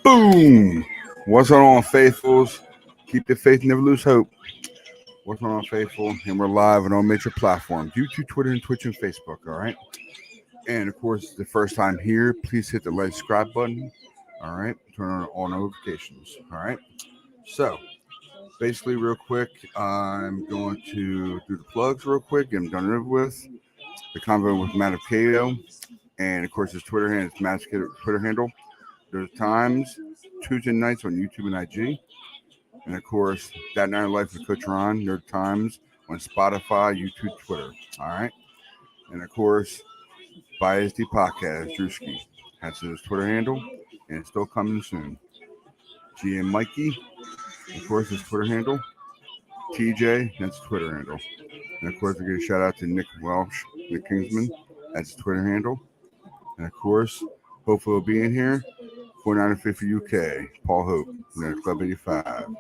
Boom! What's going on, faithfuls? Keep the faith, never lose hope. What's going on, faithful? And we're live on all major platforms: YouTube, Twitter, and Twitch, and Facebook. All right. And of course, the first time here, please hit the like, subscribe button. All right. Turn on all notifications. All right. So, basically, real quick, I'm going to do the plugs real quick. Get them done over with. The convo with Matt Cato, and of course, his Twitter handle, his Matt's Twitter handle. There's times Tuesday nights on YouTube and IG. And of course, That Night of Life with Coach Ron. There are times on Spotify, YouTube, Twitter. All right. And of course, Bias D Podcast, Drewski. That's his Twitter handle. And it's still coming soon. GM Mikey, of course, his Twitter handle. TJ, that's his Twitter handle. And of course, we get a shout out to Nick Welsh, Nick Kingsman. That's his Twitter handle. And of course, hopefully we'll be in here. 4950 UK, Paul Hope, Club 85.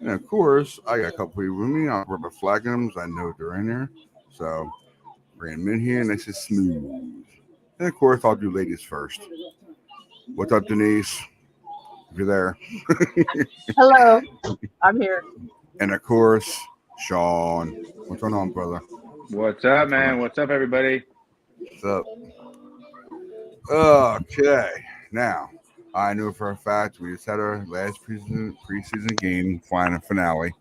And of course, I got a couple people with me. I'll rub a flag on them, I know they're in there. So bring them in here, and this is smooth. And of course, I'll do ladies first. What's up, Denise? If you're there. Hello, I'm here. And of course, Sean. What's going on, brother? What's up, man? What's up, everybody? What's up? Okay, now. I know for a fact we just had our last preseason game, final finale.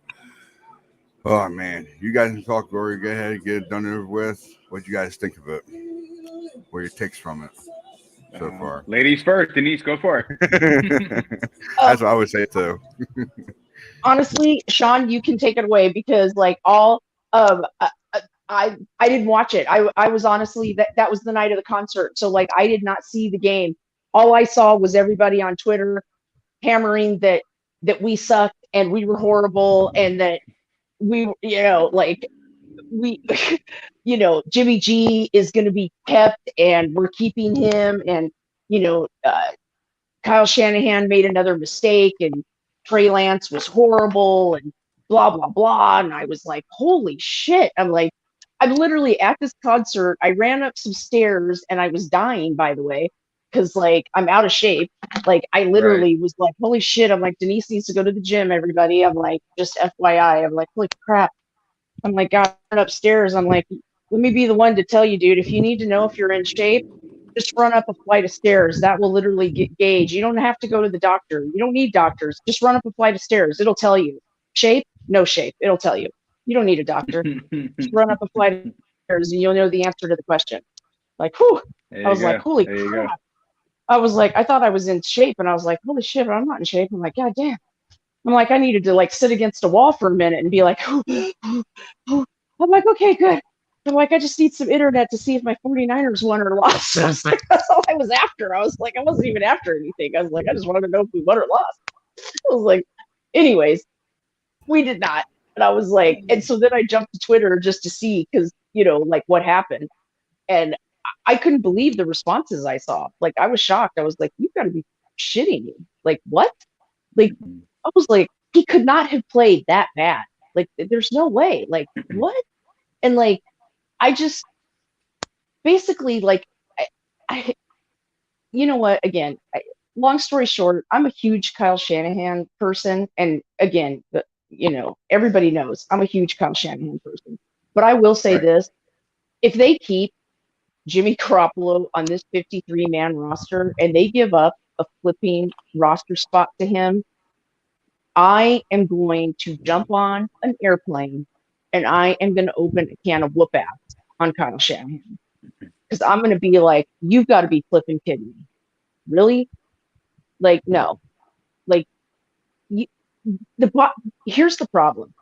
Oh, man. You guys can talk, Glory. Go ahead, get it done over with. What do you guys think of it? What are your takes from it so far? Ladies first. Denise, go for it. That's what I would say, too. Honestly, Sean, you can take it away because, like, all I didn't watch it. I was honestly, that was the night of the concert. So, like, I did not see the game. All I saw was everybody on Twitter hammering that we sucked and we were horrible and that we, Jimmy G is going to be kept and we're keeping him. And, Kyle Shanahan made another mistake and Trey Lance was horrible and blah, blah, blah. And I was like, holy shit. I'm literally at this concert. I ran up some stairs and I was dying, by the way. Because, like, I'm out of shape. Like, I literally was like, holy shit. I'm like, Denise needs to go to the gym, everybody. I'm like, just FYI. I'm like, holy crap. I'm like, God, upstairs. I'm like, let me be the one to tell you, dude, if you need to know if you're in shape, just run up a flight of stairs. That will literally gauge. You don't have to go to the doctor. You don't need doctors. Just run up a flight of stairs. It'll tell you. Shape? No shape. It'll tell you. You don't need a doctor. Just run up a flight of stairs and you'll know the answer to the question. Like, whew. I was like, holy crap. I was like, I thought I was in shape, and I was like, holy shit, but I'm not in shape. I'm like, God damn. I'm like, I needed to, like, sit against a wall for a minute and be like, I'm like, okay, good. I'm like, I just need some internet to see if my 49ers won or lost. I was like, that's all I was after. I was like, I wasn't even after anything. I was like, I just wanted to know if we won or lost. I was like, anyways, we did not. And I was like, and so then I jumped to Twitter just to see, because, like, what happened. And I couldn't believe the responses I saw. Like, I was shocked. I was like, you've got to be shitting me. Like, what? Like, I was like, he could not have played that bad. Like, there's no way. Like, what? And, like, I just basically, like, I you know what? Again, long story short, I'm a huge Kyle Shanahan person. And again, everybody knows I'm a huge Kyle Shanahan person. But I will say this. If they keep Jimmy Garoppolo on this 53-man roster and they give up a flipping roster spot to him, I am going to jump on an airplane and I am going to open a can of whoop ass on Kyle Shanahan. Because I'm going to be like, you've got to be flipping kidding me. Really? Like, no. Like, here's the problem.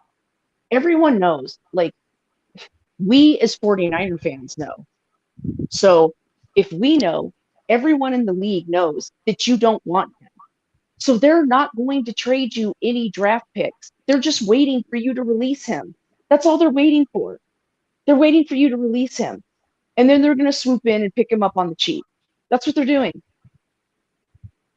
everyone knows, like, we as 49er fans know. So if we know, everyone in the league knows that you don't want him. So they're not going to trade you any draft picks. They're just waiting for you to release him. That's all they're waiting for. They're waiting for you to release him. And then they're going to swoop in and pick him up on the cheap. That's what they're doing.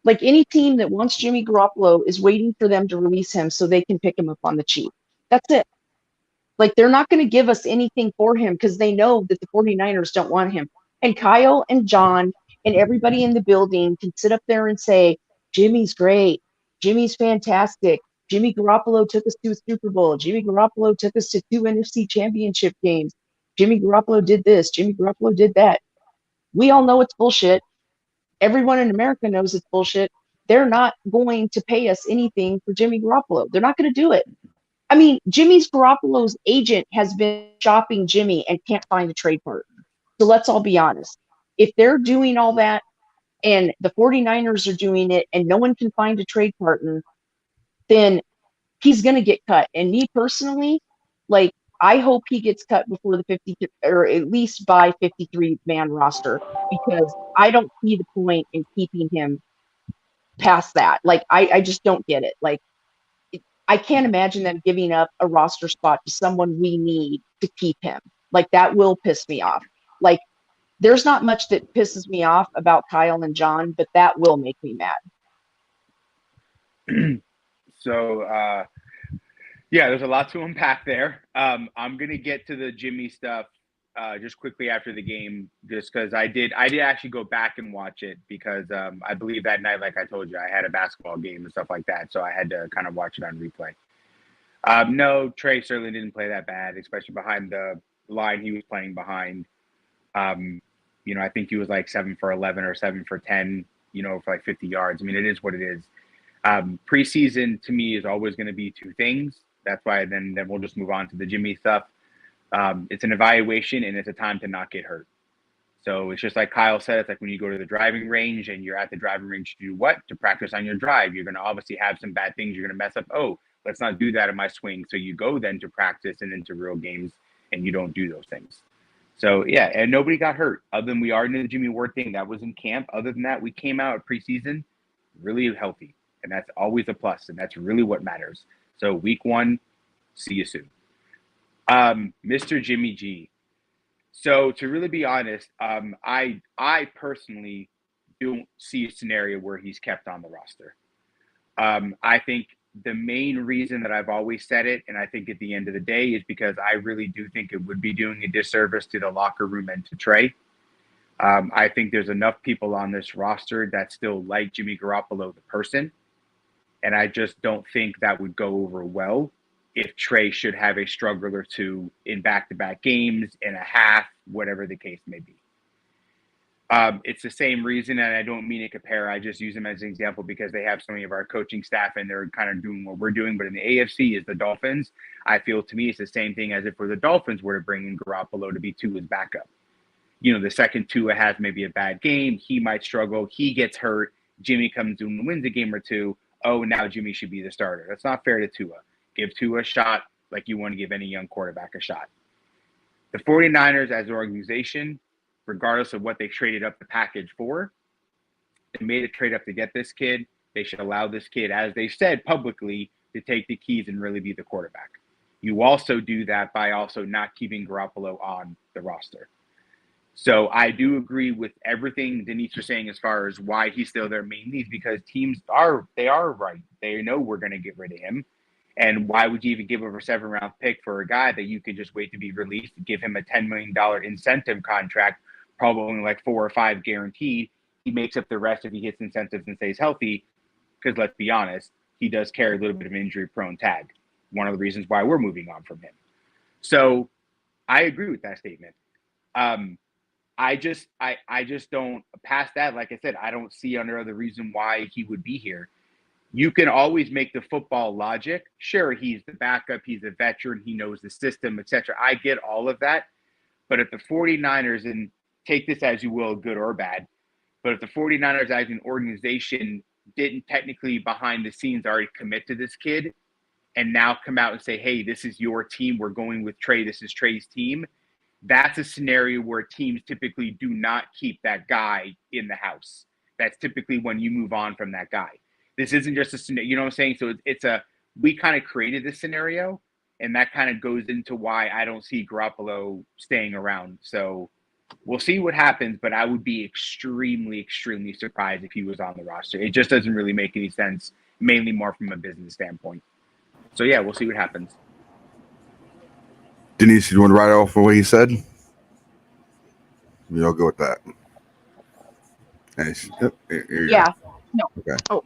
Like, any team that wants Jimmy Garoppolo is waiting for them to release him so they can pick him up on the cheap. That's it. Like, they're not going to give us anything for him because they know that the 49ers don't want him. And Kyle and John and everybody in the building can sit up there and say, Jimmy's great. Jimmy's fantastic. Jimmy Garoppolo took us to a Super Bowl. Jimmy Garoppolo took us to 2 NFC championship games. Jimmy Garoppolo did this. Jimmy Garoppolo did that. We all know it's bullshit. Everyone in America knows it's bullshit. They're not going to pay us anything for Jimmy Garoppolo. They're not going to do it. I mean, Jimmy's Garoppolo's agent has been shopping Jimmy and can't find a trade partner. So let's all be honest. If they're doing all that and the 49ers are doing it and no one can find a trade partner, then he's going to get cut. And me personally, like, I hope he gets cut before the 50, or at least by 53-man roster, because I don't see the point in keeping him past that. Like, I just don't get it. Like, I can't imagine them giving up a roster spot to someone we need to keep him. Like, that will piss me off. Like, there's not much that pisses me off about Kyle and John, but that will make me mad. So, yeah, there's a lot to unpack there. I'm gonna get to the Jimmy stuff just quickly after the game, just because I did actually go back and watch it because I believe that night, like I told you, I had a basketball game and stuff like that, so I had to kind of watch it on replay. No, Trey certainly didn't play that bad, especially behind the line he was playing behind. I think he was like 7 for 11 or 7 for 10, for like 50 yards. I mean, it is what it is. Preseason to me is always going to be two things. That's why then we'll just move on to the Jimmy stuff. It's an evaluation and it's a time to not get hurt. So it's just like Kyle said, it's like when you go to the driving range and you're at the driving range to do what? To practice on your drive. You're going to obviously have some bad things. You're going to mess up. Oh, let's not do that in my swing. So you go then to practice and into real games and you don't do those things. So yeah, and nobody got hurt other than we are in the Jimmy Ward thing. That was in camp. Other than that, we came out preseason really healthy. And that's always a plus. And that's really what matters. So week 1, see you soon. Mr. Jimmy G. So to really be honest, I personally don't see a scenario where he's kept on the roster. I think the main reason that I've always said it, and I think at the end of the day, is because I really do think it would be doing a disservice to the locker room and to Trey. I think there's enough people on this roster that still like Jimmy Garoppolo, the person. And I just don't think that would go over well if Trey should have a struggle or two in back-to-back games, in a half, whatever the case may be. It's the same reason, and I don't mean to compare. I just use them as an example because they have so many of our coaching staff and they're kind of doing what we're doing. But in the AFC is the Dolphins. I feel to me it's the same thing as if the Dolphins were to bring in Garoppolo to be Tua's backup. The second Tua has maybe a bad game, he might struggle. He gets hurt. Jimmy comes in and wins a game or two. Oh, now Jimmy should be the starter. That's not fair to Tua. Give Tua a shot like you want to give any young quarterback a shot. The 49ers as an organization, regardless of what they traded up the package for, they made a trade up to get this kid. They should allow this kid, as they said publicly, to take the keys and really be the quarterback. You also do that by also not keeping Garoppolo on the roster. So I do agree with everything Denise was saying as far as why he's still there mainly, because teams are right. They know we're going to get rid of him. And why would you even give up a 7-round pick for a guy that you could just wait to be released, give him a $10 million incentive contract, probably only like 4 or 5 guaranteed. He makes up the rest if he hits incentives and stays healthy. Because let's be honest, he does carry a little bit of an injury-prone tag. One of the reasons why we're moving on from him. So I agree with that statement. I just don't, past that, like I said, I don't see any other reason why he would be here. You can always make the football logic. Sure, he's the backup, he's a veteran, he knows the system, etc. I get all of that. But if the 49ers, and take this as you will, good or bad, but if the 49ers as an organization didn't technically behind the scenes already commit to this kid, and now come out and say, hey, this is your team. We're going with Trey. This is Trey's team. That's a scenario where teams typically do not keep that guy in the house. That's typically when you move on from that guy. This isn't just a scenario, you know what I'm saying? So we kind of created this scenario, and that kind of goes into why I don't see Garoppolo staying around. So we'll see what happens, but I would be extremely, extremely surprised if he was on the roster. It just doesn't really make any sense, mainly more from a business standpoint. So yeah, we'll see what happens. Denise, you want to write off what he said? We'll go with that. Nice. Yep, Yeah. No. Okay. Oh.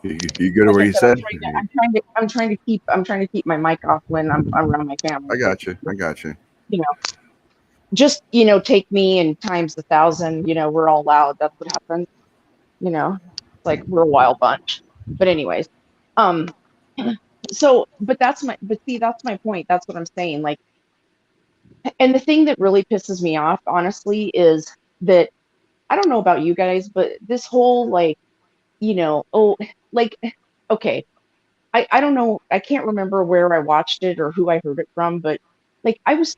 You good at what he said? I'm trying to keep my mic off when I'm around my family. I got you. You know, just take me and times 1,000. We're all loud. That's what happens. It's like we're a wild bunch. But anyways, so but that's my point. That's what I'm saying. Like, and the thing that really pisses me off, honestly, is that I don't know about you guys, but this whole like, okay, I don't know, I can't remember where I watched it or who I heard it from, but like I was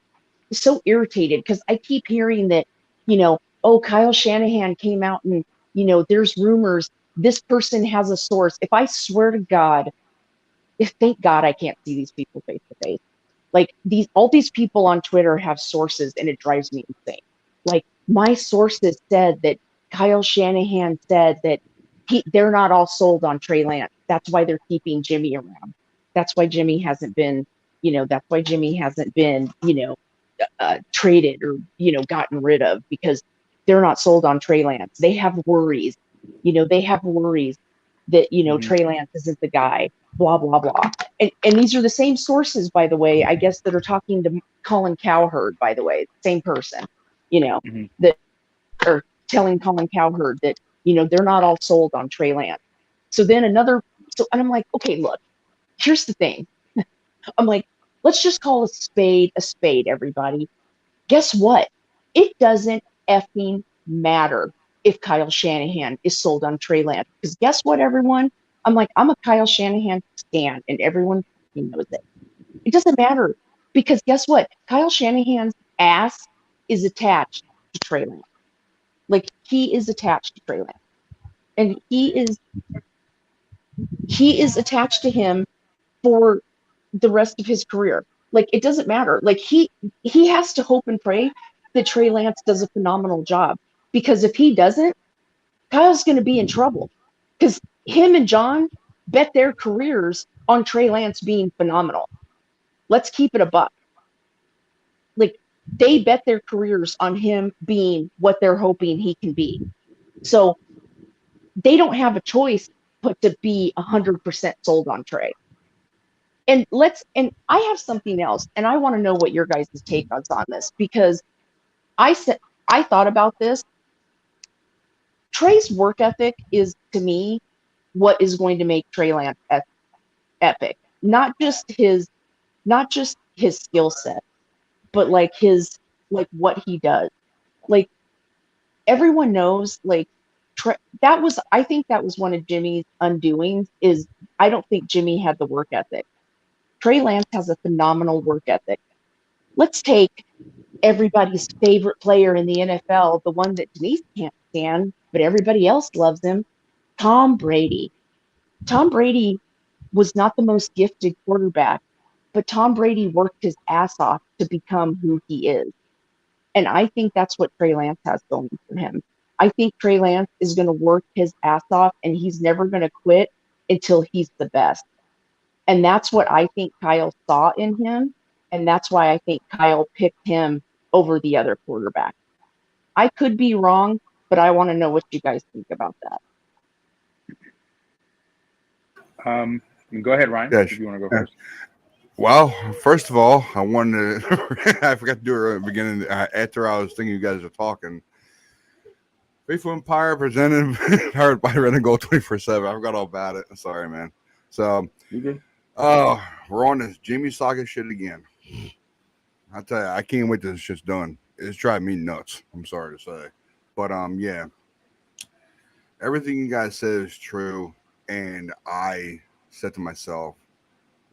so irritated because I keep hearing that, Kyle Shanahan came out and, there's rumors this person has a source. If I swear to God, thank God I can't see these people face to face. Like all these people on Twitter have sources and it drives me insane. Like my sources said that Kyle Shanahan said that they're not all sold on Trey Lance. That's why they're keeping Jimmy around. That's why Jimmy hasn't been, traded or, gotten rid of, because they're not sold on Trey Lance. They have worries, that, Trey Lance isn't the guy, blah, blah, blah. And these are the same sources, by the way, I guess, that are talking to Colin Cowherd, by the way, same person, that are telling Colin Cowherd that, they're not all sold on Trey Lance. So then and I'm like, okay, look, here's the thing. I'm like, let's just call a spade, everybody. Guess what? It doesn't effing matter if Kyle Shanahan is sold on Trey Lance. Because guess what, everyone? I'm like, I'm a Kyle Shanahan stan, and everyone knows it. It doesn't matter. Because guess what? Kyle Shanahan's ass is attached to Trey Lance. Like, he is attached to Trey Lance. And he is attached to him for the rest of his career. Like, it doesn't matter. Like, he has to hope and pray that Trey Lance does a phenomenal job. Because if he doesn't, Kyle's going to be in trouble. Because him and John bet their careers on Trey Lance being phenomenal. Let's keep it a buck. Like, they bet their careers on him being what they're hoping he can be. So they don't have a choice but to be 100% sold on Trey. And I have something else, and I want to know what your guys' take on this, because I thought about this. Trey's work ethic is, to me, what is going to make Trey Lance epic. Not just his skill set, but like what he does. Like, everyone knows, like, I think that was one of Jimmy's undoings, is I don't think Jimmy had the work ethic. Trey Lance has a phenomenal work ethic. Let's take everybody's favorite player in the NFL, the one that Denise can't stand, but everybody else loves him, Tom Brady. Tom Brady was not the most gifted quarterback, but Tom Brady worked his ass off to become who he is. And I think that's what Trey Lance has going for him. I think Trey Lance is going to work his ass off, and he's never going to quit until he's the best. And that's what I think Kyle saw in him. And that's why I think Kyle picked him over the other quarterback. I could be wrong, but I want to know what you guys think about that. Go ahead, Ryan, if you want to go first. Well, first of all, I wanted to, I forgot to do it at the beginning, after I was thinking you guys were talking. Faithful Empire presented, powered by Red and Gold 24/7. I forgot all about it. Sorry, man. So, we're on this Jimmy Saga shit again. I tell you, I can't wait till this shit's done. It's driving me nuts. I'm sorry to say, but yeah, everything you guys said is true, and I said to myself,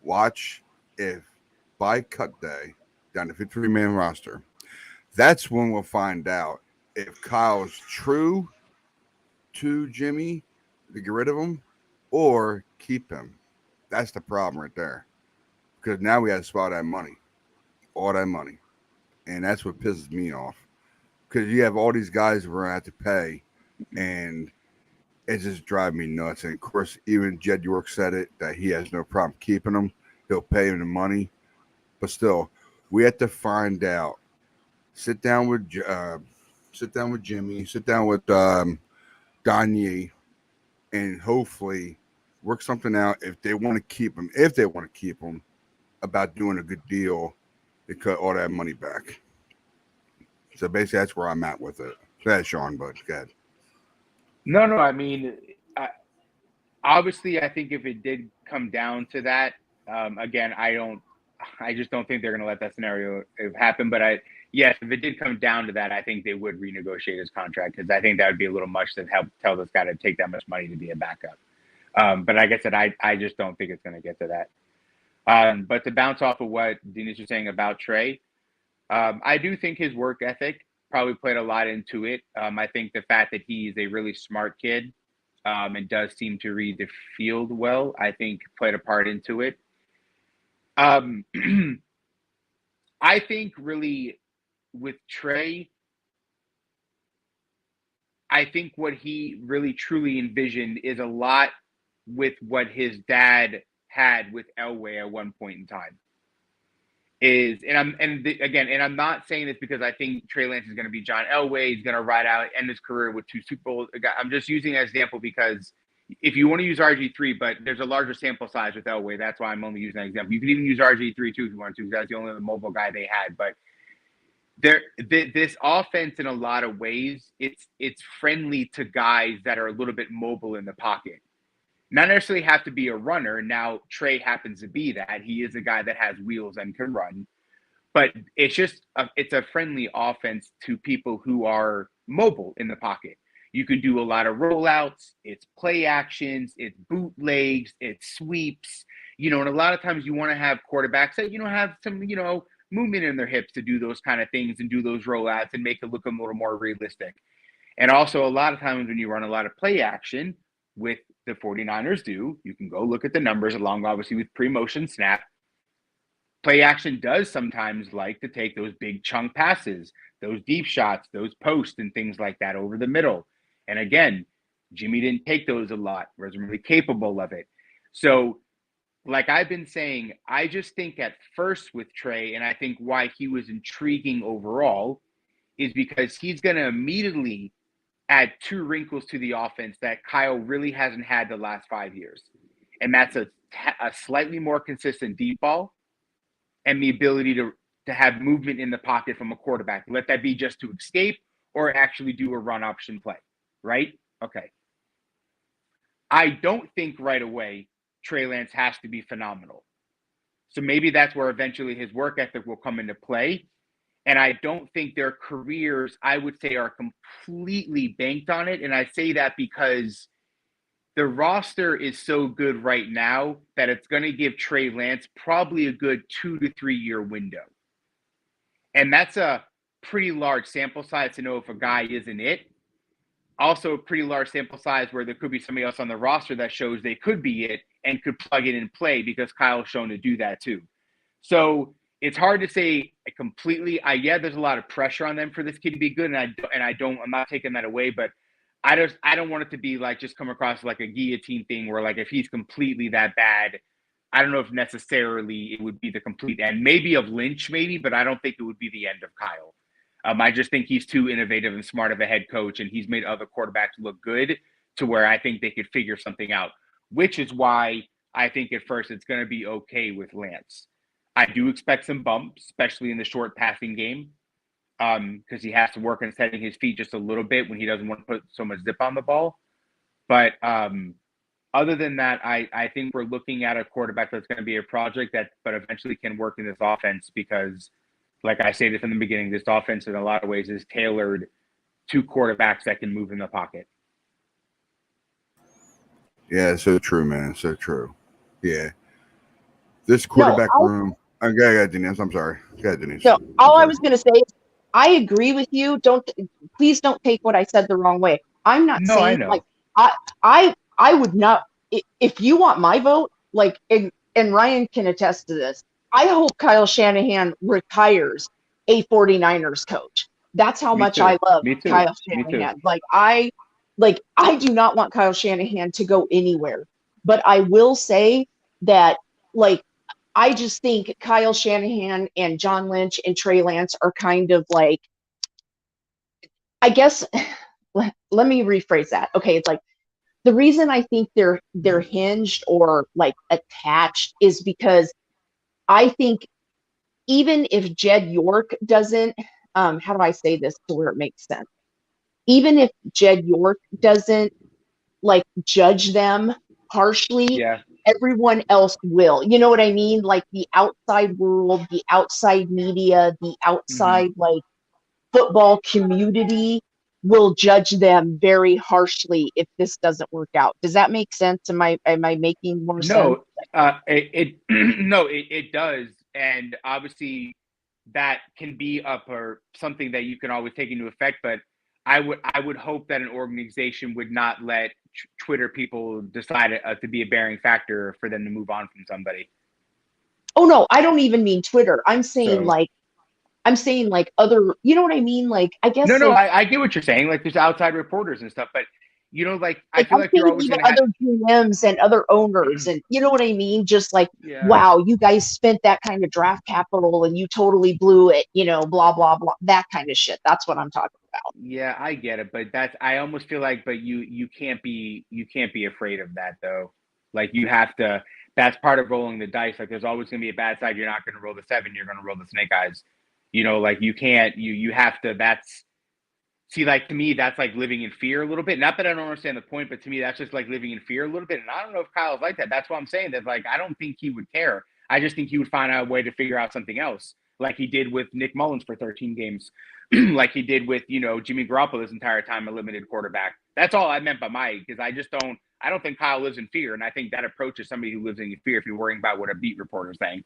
watch if by cut day down to 53-man roster, that's when we'll find out if Kyle's true to Jimmy to get rid of him or keep him. That's the problem right there. Because now we have to spot that money, all that money. And that's what pisses me off. Because you have all these guys we're going to have to pay, and it just drives me nuts. And of course, even Jed York said it, that he has no problem keeping them. He'll pay him the money. But still, we have to find out. Sit down with Jimmy, sit down with Gagne, and hopefully work something out if they want to keep him, about doing a good deal to cut all that money back. So basically, that's where I'm at with it. Go ahead, Sean, but go ahead. No, I mean, obviously, I think if it did come down to that, again, I just don't think they're going to let that scenario happen. But yes, if it did come down to that, I think they would renegotiate his contract, because I think that would be a little much to help tell this guy to take that much money to be a backup. But like I said, I just don't think it's going to get to that. But to bounce off of what Dennis was saying about Trey, I do think his work ethic probably played a lot into it. I think the fact that he's a really smart kid and does seem to read the field well, I think played a part into it. I think really with Trey, I think what he really truly envisioned is a lot with what his dad had with Elway at one point in time. I'm not saying this because I think Trey Lance is going to be John Elway. He's going to ride out, end his career with 2 Super Bowls. I'm just using it as an example because if you want to use RG3, but there's a larger sample size with Elway, that's why I'm only using that example. You could even use RG3 too if you want to, because that's the only mobile guy they had. But this offense, in a lot of ways, it's friendly to guys that are a little bit mobile in the pocket. Not necessarily have to be a runner. Now, Trey happens to be that. He is a guy that has wheels and can run. But it's a friendly offense to people who are mobile in the pocket. You can do a lot of rollouts. It's play actions. It's bootlegs. It's sweeps. And a lot of times you want to have quarterbacks that, have some, movement in their hips to do those kind of things and do those rollouts and make it look a little more realistic. And also a lot of times when you run a lot of play action, with the 49ers do, you can go look at the numbers along, obviously, with pre-motion snap. Play action does sometimes like to take those big chunk passes, those deep shots, those posts and things like that over the middle. And again, Jimmy didn't take those a lot, wasn't really capable of it. So like I've been saying, I just think at first with Trey, and I think why he was intriguing overall, is because he's going to immediately add 2 wrinkles to the offense that Kyle really hasn't had the last 5 years. And that's a slightly more consistent deep ball and the ability to have movement in the pocket from a quarterback. Let that be just to escape or actually do a run option play, right? Okay. I don't think right away Trey Lance has to be phenomenal. So maybe that's where eventually his work ethic will come into play. And I don't think their careers, I would say, are completely banked on it. And I say that because the roster is so good right now that it's going to give Trey Lance probably a good 2 to 3 year window. And that's a pretty large sample size to know if a guy isn't it. Also a pretty large sample size where there could be somebody else on the roster that shows they could be it and could plug it and play, because Kyle's shown to do that too. So it's hard to say completely. There's a lot of pressure on them for this kid to be good, and I'm not taking that away, but I don't want it to be like just come across like a guillotine thing where like if he's completely that bad, I don't know if necessarily it would be the complete end. Maybe of Lynch, but I don't think it would be the end of Kyle. I just think he's too innovative and smart of a head coach, and he's made other quarterbacks look good to where I think they could figure something out, which is why I think at first it's going to be okay with Lance. I do expect some bumps, especially in the short passing game, because he has to work on setting his feet just a little bit when he doesn't want to put so much zip on the ball. But other than that, I think we're looking at a quarterback that's going to be a project but eventually can work in this offense because, like I stated from the beginning, this offense in a lot of ways is tailored to quarterbacks that can move in the pocket. Yeah, so true, man. So true. Yeah. This No, quarterback room. Go ahead, Denise. I'm sorry. Go ahead, Denise. no. All I was going to say is, I agree with you. Please don't take what I said the wrong way. I'm not No, I saying know. like I would not. If you want my vote, like, and Ryan can attest to this. I hope Kyle Shanahan retires a 49ers coach. That's how Me much too. I love Me too. Kyle Me too. Shanahan. I do not want Kyle Shanahan to go anywhere. But I will say that, like, I just think Kyle Shanahan and John Lynch and Trey Lance are kind of like, I guess, let me rephrase that. Okay, it's like, the reason I think they're hinged or like attached is because I think even if Jed York doesn't, how do I say this to where it makes sense? Even if Jed York doesn't like judge them harshly, Yeah. everyone else will. You know what I mean? Like the outside world, the outside media, the outside like football community will judge them very harshly if this doesn't work out. Does that make sense? Am I making more sense? No, it does, and obviously that can be up or something that you can always take into effect. But I would hope that an organization would not let Twitter people decide to be a bearing factor for them to move on from somebody. Oh no, I don't even mean Twitter. I'm saying So- like other, you know what I mean? Like, I guess No, like, I get what you're saying. Like there's outside reporters and stuff, but like I like feel I'm like you're thinking always even going to have. other GMs and other owners, and you know what I mean? Just like, Yeah. wow, you guys spent that kind of draft capital and you totally blew it, blah, blah, blah, that kind of shit. That's what I'm talking about. Yeah, I get it, but I almost feel like, but you can't be afraid of that though. Like you have to. That's part of rolling the dice. Like there's always going to be a bad side. You're not going to roll the 7. You're going to roll the snake eyes. Like you can't. You have to. That's see, like to me, that's like living in fear a little bit. Not that I don't understand the point, but to me, that's just like living in fear a little bit. And I don't know if Kyle's like that. That's why I'm saying that. Like I don't think he would care. I just think he would find a way to figure out something else, like he did with Nick Mullins for 13 games. Like he did with, Jimmy Garoppolo this entire time, a limited quarterback. That's all I meant by Mike, because I don't think Kyle lives in fear. And I think that approach is somebody who lives in fear if you're worrying about what a beat reporter is saying.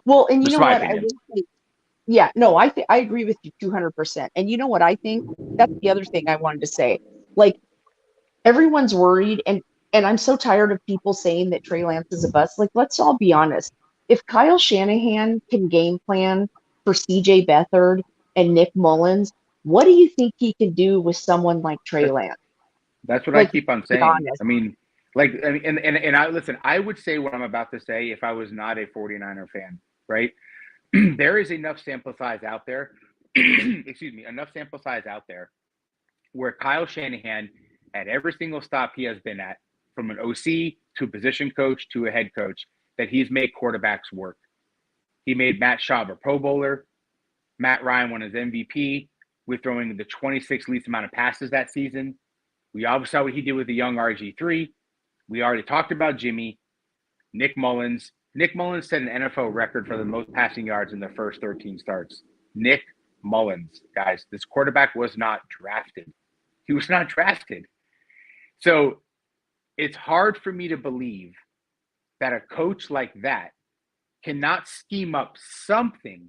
Well, and you Just know my what? opinion. Yeah, no, I agree with you 200%. And you know what I think? That's the other thing I wanted to say. Like, everyone's worried, and I'm so tired of people saying that Trey Lance is a bust. Like, let's all be honest. If Kyle Shanahan can game plan for CJ Beathard and Nick Mullins, what do you think he can do with someone like Trey Lance? That's what I Like, keep on be saying. honest. I mean, like, and I listen, I would say what I'm about to say if I was not a 49er fan, right? There is enough sample size out there, enough sample size out there where Kyle Shanahan, at every single stop he has been at, from an OC to a position coach to a head coach, that he's made quarterbacks work. He made Matt Schaub a Pro Bowler. Matt Ryan won his MVP with throwing the 26th least amount of passes that season. We obviously saw what he did with the young RG3. We already talked about Jimmy. Nick Mullins. Nick Mullins set an NFL record for the most passing yards in the first 13 starts. Nick Mullins, guys. This quarterback was not drafted. He was not drafted. So it's hard for me to believe that a coach like that cannot scheme up something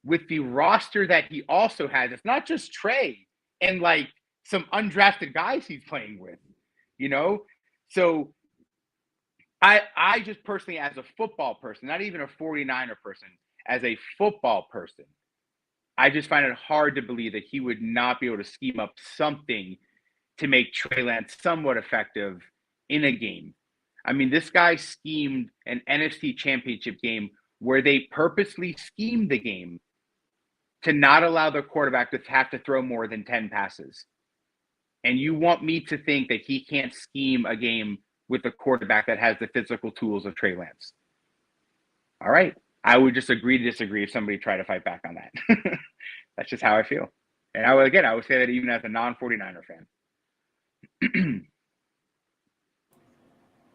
with the roster that he also has. It's not just Trey and like some undrafted guys he's playing with, So I just personally, as a football person, not even a 49er person, as a football person, I just find it hard to believe that he would not be able to scheme up something to make Trey Lance somewhat effective in a game. I mean, this guy schemed an NFC championship game where they purposely schemed the game to not allow the quarterback to have to throw more than 10 passes. And you want me to think that he can't scheme a game with a quarterback that has the physical tools of Trey Lance? All right. I would just agree to disagree if somebody tried to fight back on that. That's just how I feel. And I would say that even as a non-49er fan.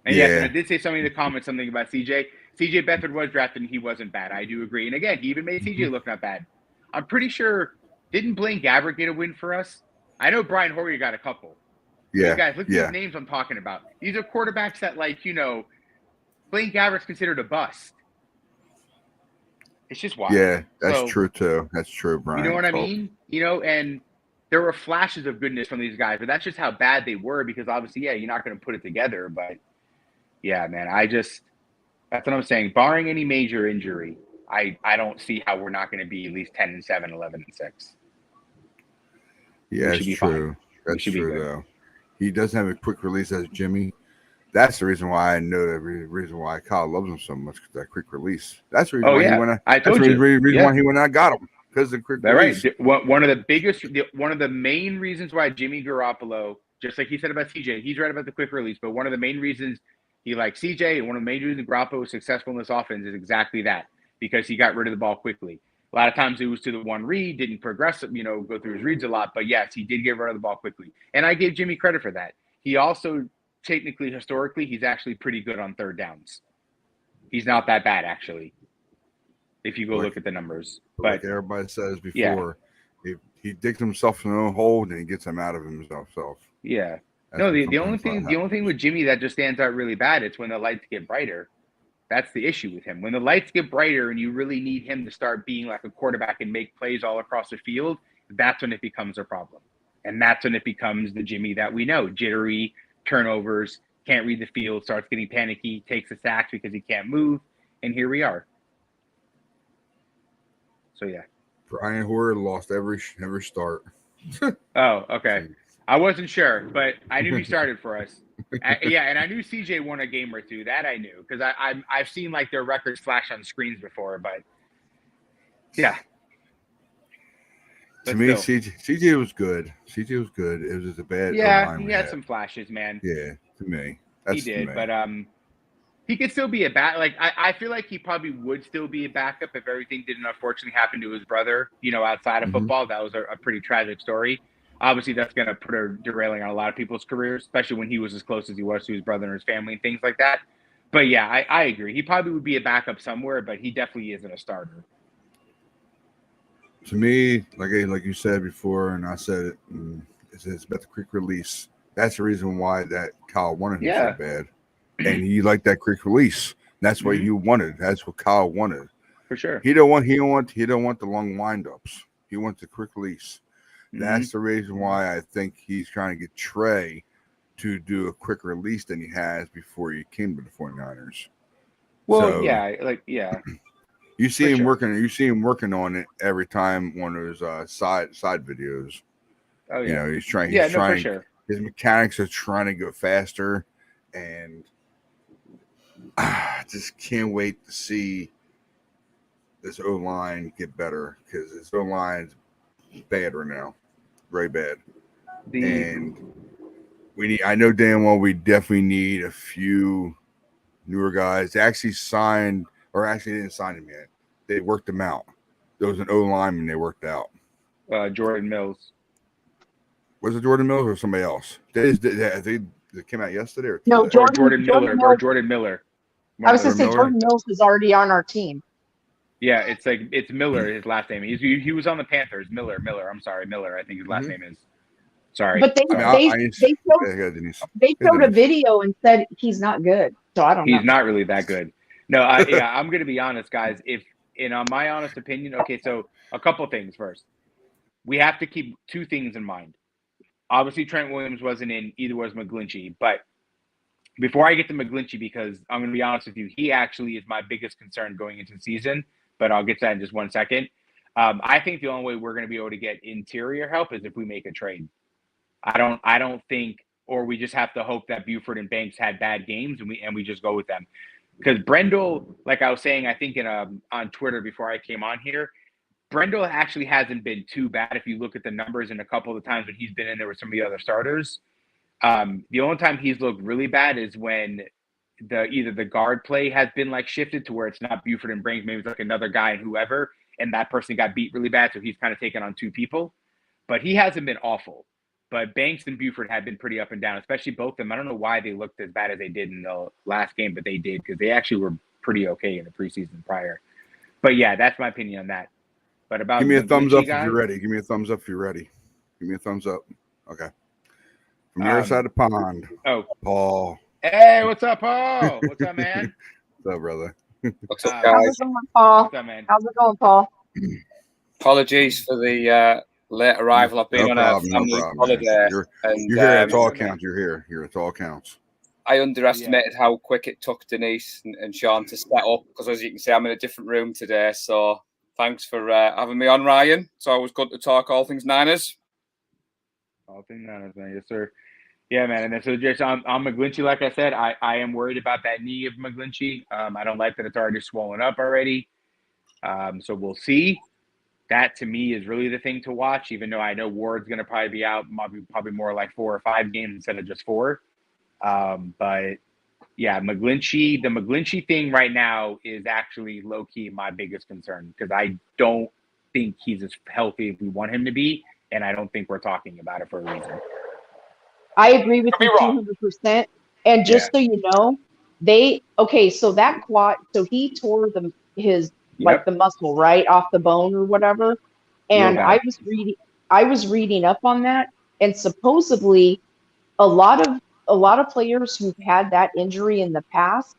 And yes, and I did say something in the comments, something about CJ. CJ Beathard was drafted and he wasn't bad. I do agree. And again, he even made CJ look not bad. I'm pretty sure, didn't Blaine Gabbert get a win for us? I know Brian Hoyer got a couple. Yeah. But guys, look at these names I'm talking about. These are quarterbacks that, like, Blaine Gabbert's considered a bust. It's just wild. Yeah, that's So, true too. That's true, Brian. You know what I So, mean? And there were flashes of goodness from these guys, but that's just how bad they were because obviously, yeah, you're not going to put it together. But yeah, man, that's what I'm saying. Barring any major injury, I don't see how we're not going to be at least 10-7, 11-6. yeah, it's true. That's true though. He doesn't have a quick release as Jimmy. That's the reason why I know the reason why Kyle loves him so much, because that quick release. That's the reason why he went. I told you. Reason why he went out got him, because the quick release. Right. One of the main reasons why Jimmy Garoppolo, just like he said about CJ, he's right about the quick release. But one of the main reasons he likes CJ and one of the main reasons Garoppolo was successful in this offense is exactly that, because he got rid of the ball quickly. A lot of times it was to the one read, didn't progress, go through his reads a lot. But yes, he did get rid of the ball quickly, and I gave Jimmy credit for that. He also, technically, historically, he's actually pretty good on third downs. He's not that bad, actually, if you go look at the numbers. But like everybody says before, if he digs himself in a hole, then he gets him out of himself. Yeah. No, the only thing with Jimmy that just stands out really bad, it's when the lights get brighter. That's the issue with him. When the lights get brighter and you really need him to start being like a quarterback and make plays all across the field, that's when it becomes a problem. And that's when it becomes the Jimmy that we know. Jittery, turnovers, can't read the field, starts getting panicky, takes a sack because he can't move, and here we are. So, yeah. Brian Hoyer lost every start. Oh, okay. I wasn't sure, but I knew he started for us. And I knew CJ won a game or two. That I knew, because I've seen like their records flash on screens before. But yeah, to me, CJ was good. CJ was good. It was just a bad. Yeah, he had some flashes, man. Yeah, to me, he did. But he could still be a I feel like he probably would still be a backup if everything didn't unfortunately happen to his brother. Outside of football, that was a pretty tragic story. Obviously, that's going to put a derailing on a lot of people's careers, especially when he was as close as he was to his brother and his family and things like that. But yeah, I agree. He probably would be a backup somewhere, but he definitely isn't a starter. To me, like you said before, and I said it, it's about the quick release. That's the reason why that Kyle wanted him so bad, and he liked that quick release. That's what you wanted. That's what Kyle wanted. For sure. He don't want the long windups. He wants the quick release. That's the reason why I think he's trying to get Trey to do a quicker release than he has before he came to the 49ers. Well, so, you see him working. You see him working on it every time one of those side videos. Oh yeah, he's trying. For sure. His mechanics are trying to go faster, and I just can't wait to see this O-line get better, because this O-line's bad right now. Very bad. And I know damn well we definitely need a few newer guys. They actually signed, or actually didn't sign them yet. They worked them out. There was an O-lineman they worked out. Jordan Mills. Was it Jordan Mills or somebody else? They came out yesterday or no, Jordan Miller. I was going to say Jordan Mills is already on our team. Yeah, it's Miller, his last name. He was on the Panthers. Miller. I'm sorry, Miller. I think his last name is. Sorry. But they showed a video and said he's not good. So I don't know. He's not really that good. No, I'm going to be honest, guys. My honest opinion, okay, so a couple things first. We have to keep two things in mind. Obviously, Trent Williams wasn't in, either was McGlinchey. But before I get to McGlinchey, because I'm going to be honest with you, he actually is my biggest concern going into the season. But I'll get to that in just 1 second. I think the only way we're going to be able to get interior help is if we make a trade. I don't think, or we just have to hope that Buford and Banks had bad games and we just go with them. Because Brendel, like I was saying, I think on Twitter before I came on here, Brendel actually hasn't been too bad if you look at the numbers in a couple of the times when he's been in there with some of the other starters. The only time he's looked really bad is when either the guard play has been like shifted to where it's not Buford and Banks, maybe it's like another guy and whoever, and that person got beat really bad, so he's kind of taken on two people. But he hasn't been awful. But Banks and Buford have been pretty up and down, especially both of them. I don't know why they looked as bad as they did in the last game, but they did, because they actually were pretty okay in the preseason prior. But yeah, that's my opinion on that. But about give me a thumbs up if you're ready. Give me a thumbs up if you're ready. Give me a thumbs up. Okay. From your side of the pond. Oh, Paul. Hey, what's up, Paul? What's up, man? What's up, brother? What's up, Um, guys? How's it going, Paul? What's up, man? How's it going, Paul? Apologies for the late arrival. I've been No on problem, a no family problem, man. holiday, You're and here. It's all okay. counts. You're here. It's all counts. I underestimated how quick it took Denise and Sean to set up, because as you can see, I'm in a different room today. So thanks for having me on, Ryan. It's always good to talk all things Niners. All things Niners, man. Yes, sir. Yeah, man. And then so just on McGlinchey, like I said, I am worried about that knee of McGlinchey. I don't like that it's already swollen up already. So we'll see. That to me is really the thing to watch, even though I know Ward's going to probably be out, probably more like 4 or 5 games instead of just 4. But yeah, the McGlinchey thing right now is actually low key my biggest concern, because I don't think he's as healthy as we want him to be, and I don't think we're talking about it for a reason. I agree with Could be you wrong. 200%. And just so you know, so that quad, so he tore his Yep. the muscle right off the bone or whatever. And bad. I was reading up on that, and supposedly a lot of players who've had that injury in the past,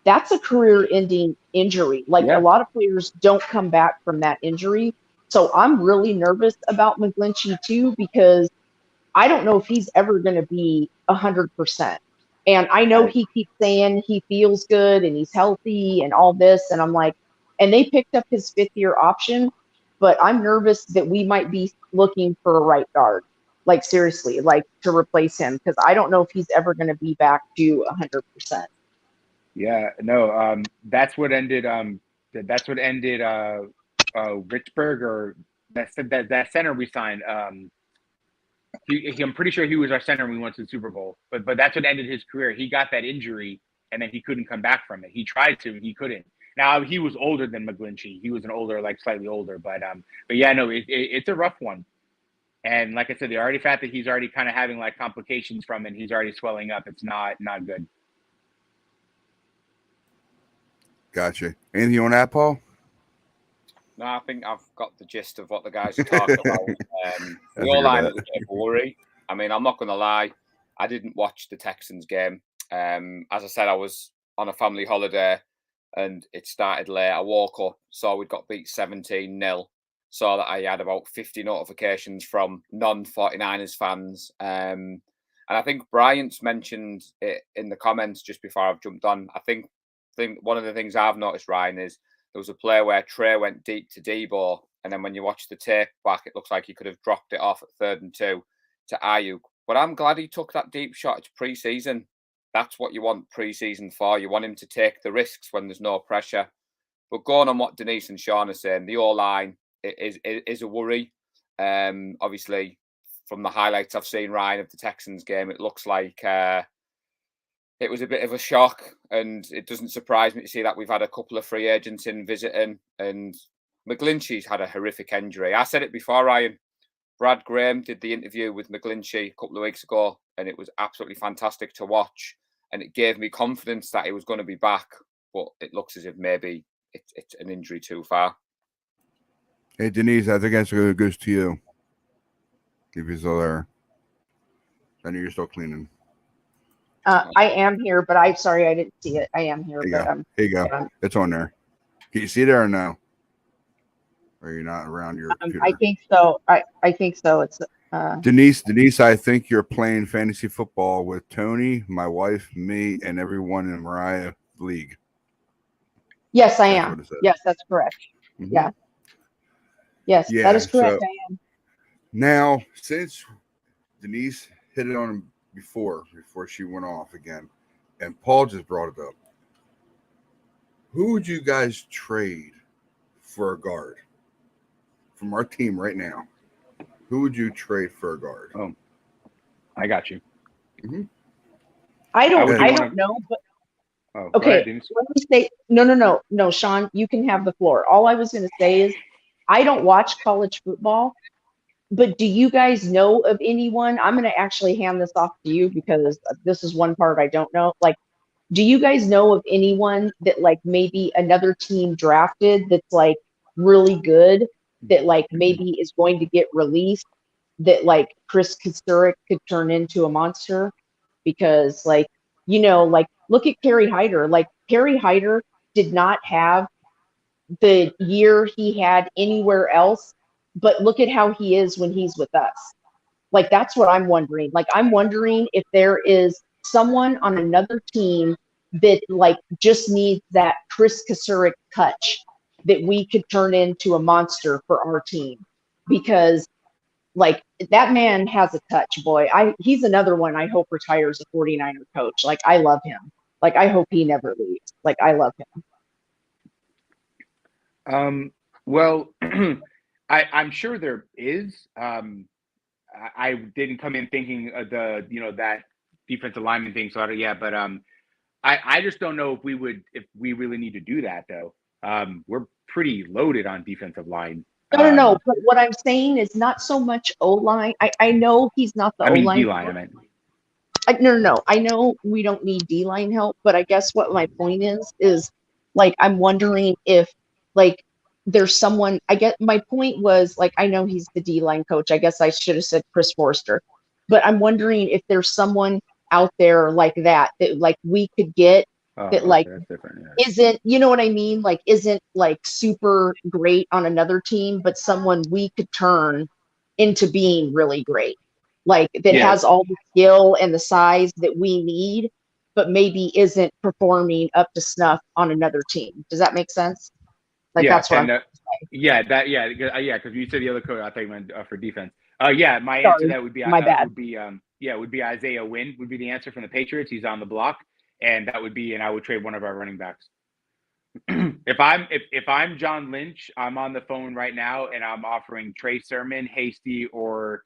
that's a career-ending injury. Like Yeah. a lot of players don't come back from that injury. So I'm really nervous about McGlinchey too, because I don't know if he's ever going to be 100%. And I know he keeps saying he feels good and he's healthy and all this. And I'm like, and they picked up his 5th-year option, but I'm nervous that we might be looking for a right guard. Like seriously, like to replace him, because I don't know if he's ever going to be back to 100%. Yeah, no, that's what ended Richburg, or that center we signed. I'm pretty sure he was our center when we went to the Super Bowl. But that's what ended his career. He got that injury and then he couldn't come back from it. He tried to, and he couldn't. Now he was older than McGlinchey. He was an older, like slightly older, but yeah, no, it's a rough one. And like I said, the already fact that he's already kind of having like complications from it, he's already swelling up. It's not good. Gotcha. Anything on that, Paul? No, I think I've got the gist of what the guys are talking about. The figured O-line that. was a bit of a worry. I mean, I'm not going to lie. I didn't watch the Texans game. As I said, I was on a family holiday and it started late. I woke up, saw we'd got beat 17-0. Saw that I had about 50 notifications from non-49ers fans. And I think Bryant's mentioned it in the comments just before I've jumped on. I think one of the things I've noticed, Ryan, is there was a play where Trey went deep to Debo, and then when you watch the tape back, it looks like he could have dropped it off at 3rd and 2 to Ayuk. But I'm glad he took that deep shot. It's pre-season. That's what you want pre-season for. You want him to take the risks when there's no pressure. But going on what Denise and Sean are saying, the O-line is a worry. Obviously, from the highlights I've seen, Ryan, of the Texans game, it looks like it was a bit of a shock, and it doesn't surprise me to see that we've had a couple of free agents in visiting, and McGlinchey's had a horrific injury. I said it before, Ryan. Brad Graham did the interview with McGlinchey a couple of weeks ago, and it was absolutely fantastic to watch, and it gave me confidence that he was going to be back, but it looks as if maybe it's an injury too far. Hey, Denise, I think that's good goes to you. If you're still there. I know you're still cleaning. I am here, but I'm sorry I didn't see it. I am here, Here you but go. Here you go. It's on there. Can you see there or no? Or you're not around your computer? I think so. I think so. It's Denise, I think you're playing fantasy football with Tony, my wife, me, and everyone in Mariah League. Yes, I That's am. what it says. Yes, that's correct. Mhm. Yeah. Yes, Yeah, that is correct. so- I am. Now, since Denise hit it on him before she went off again, and Paul just brought it up, who would you guys trade for a guard from our team right now? Who would you trade for a guard? Oh, I got you. I would you don't wanna- know, but Oh, go okay. ahead, Denise. Let me say no, Sean, you can have the floor. All I was going to say is I don't watch college football, but do you guys know of anyone? I'm going to actually hand this off to you because this is one part I don't know. Like, do you guys know of anyone that like maybe another team drafted that's like really good, that like maybe is going to get released, that like Chris Kasurik could turn into a monster? Because like, like look at Kerry Hyder. Like Harry Hyder did not have the year he had anywhere else, but look at how he is when he's with us. Like, that's what I'm wondering. Like, I'm wondering if there is someone on another team that like just needs that Chris Kasurik touch that we could turn into a monster for our team, because like that man has a touch, boy. He's another one I hope retires a 49er coach. Like, I love him. Like, I hope he never leaves. Like, I love him. Well, I'm sure there is. I didn't come in thinking of that defensive lineman thing. So but I just don't know if we really need to do that though. We're pretty loaded on defensive line. No. But what I'm saying is not so much O-line. I know he's not the O-line. D-line, I meant. No. I know we don't need D-line help, but I guess what my point is like, I'm wondering if like there's someone, I get my point was like, I know he's the D-line coach. I guess I should have said Chris Forster, but I'm wondering if there's someone out there like that like we could get that like isn't, you know what I mean? Like, isn't like super great on another team, but someone we could turn into being really great. Like, that has all the skill and the size that we need, but maybe isn't performing up to snuff on another team. Does that make sense? Like, that's what I'm because you said the other coach, I thought you meant for defense. My answer to that would be my bad. Would be Isaiah Wynn would be the answer from the Patriots. He's on the block, and that would be, and I would trade one of our running backs. If I'm John Lynch, I'm on the phone right now, and I'm offering Trey Sermon, Hasty, or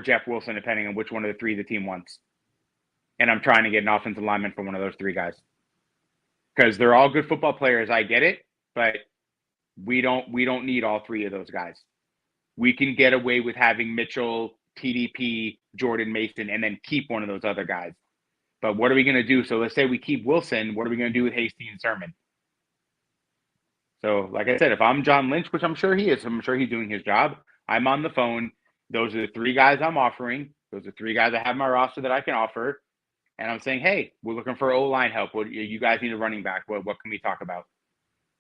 Jeff Wilson, depending on which one of the three the team wants. And I'm trying to get an offensive lineman for one of those three guys, because they're all good football players. I get it, but we don't need all three of those guys. We can get away with having Mitchell, TDP, Jordan Mason, and then keep one of those other guys. But what are we going to do? So let's say we keep Wilson. What are we going to do with Hasty and Sermon? So, like I said, if I'm John Lynch, which I'm sure he is, I'm sure he's doing his job, I'm on the phone. Those are the three guys I'm offering. Those are three guys I have in my roster that I can offer. And I'm saying, hey, we're looking for O-line help. You guys need a running back. What can we talk about?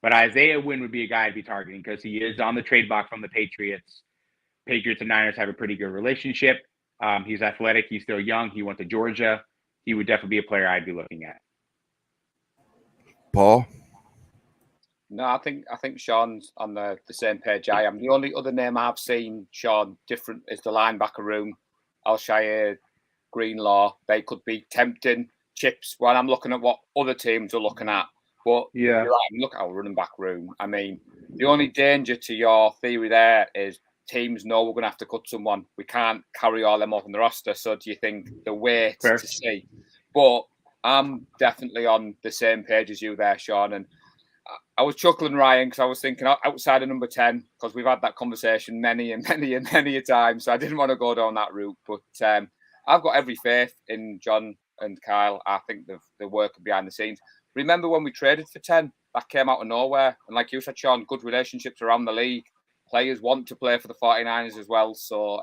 But Isaiah Wynn would be a guy I'd be targeting because he is on the trade block from the Patriots. Patriots and Niners have a pretty good relationship. He's athletic. He's still young. He went to Georgia. He would definitely be a player I'd be looking at. Paul? No, I think Sean's on the same page I am. The only other name I've seen, Sean, different is the linebacker room. Alshire, Greenlaw. They could be tempting chips when I'm looking at what other teams are looking at. But you're right, look at our running back room. I mean, the only danger to your theory there is teams know we're going to have to cut someone. We can't carry all them up on the roster. So do you think the wait to see? But I'm definitely on the same page as you there, Sean. And I was chuckling, Ryan, because I was thinking outside of number 10, because we've had that conversation many a time. So I didn't want to go down that route. But I've got every faith in John and Kyle. I think the work behind the scenes. Remember when we traded for 10? That came out of nowhere. And like you said, Sean, good relationships around the league. Players want to play for the 49ers as well. So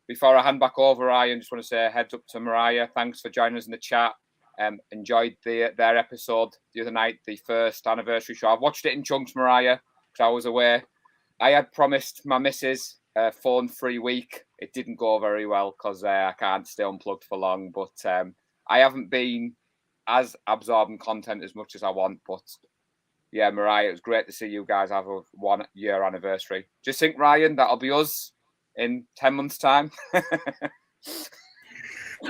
before I hand back over, Ryan, just want to say heads up to Mariah. Thanks for joining us in the chat. Enjoyed their episode the other night, the first anniversary show. I've watched it in chunks, Mariah, because I was away. I had promised my missus a phone-free week. It didn't go very well because I can't stay unplugged for long. But I haven't been as absorbing content as much as I want. But yeah, Mariah, it was great to see you guys have a 1 year anniversary. Just think, Ryan, that'll be us in 10 months' time.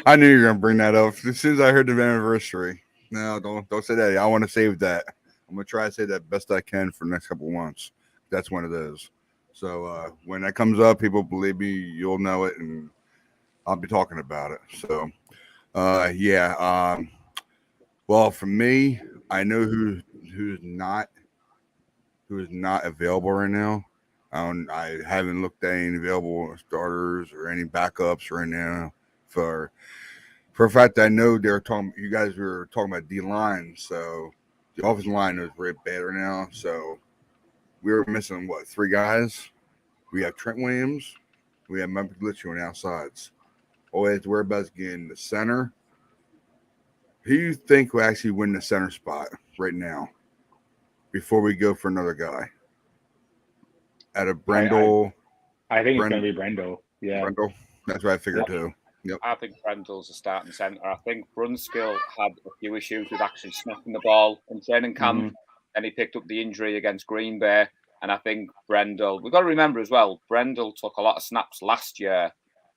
I knew you were gonna bring that up as soon as I heard the anniversary. No, don't say that. I want to save that. I'm gonna try to say that best I can for the next couple of months. That's when it is. So when that comes up, people believe me, you'll know it, and I'll be talking about it. So well, for me, I know who's not available right now. I haven't looked at any available starters or any backups right now. For a fact, I know you guys were talking about D-line, so the offensive line is very bad right now. So we were missing, 3 guys? We have Trent Williams, we have Memphis Glitchy on the outsides. All we have to worry about is getting the center. Who do you think will actually win the center spot? right now before we go for another guy? Out of Brendel. I think it's going to be Brendel. Yeah. Brendel. That's what I figured too. Yep. I think Brendel's a starting centre. I think Brunskill had a few issues with actually snapping the ball in training camp, and he picked up the injury against Green Bay. And I think Brendel, we've got to remember as well, Brendel took a lot of snaps last year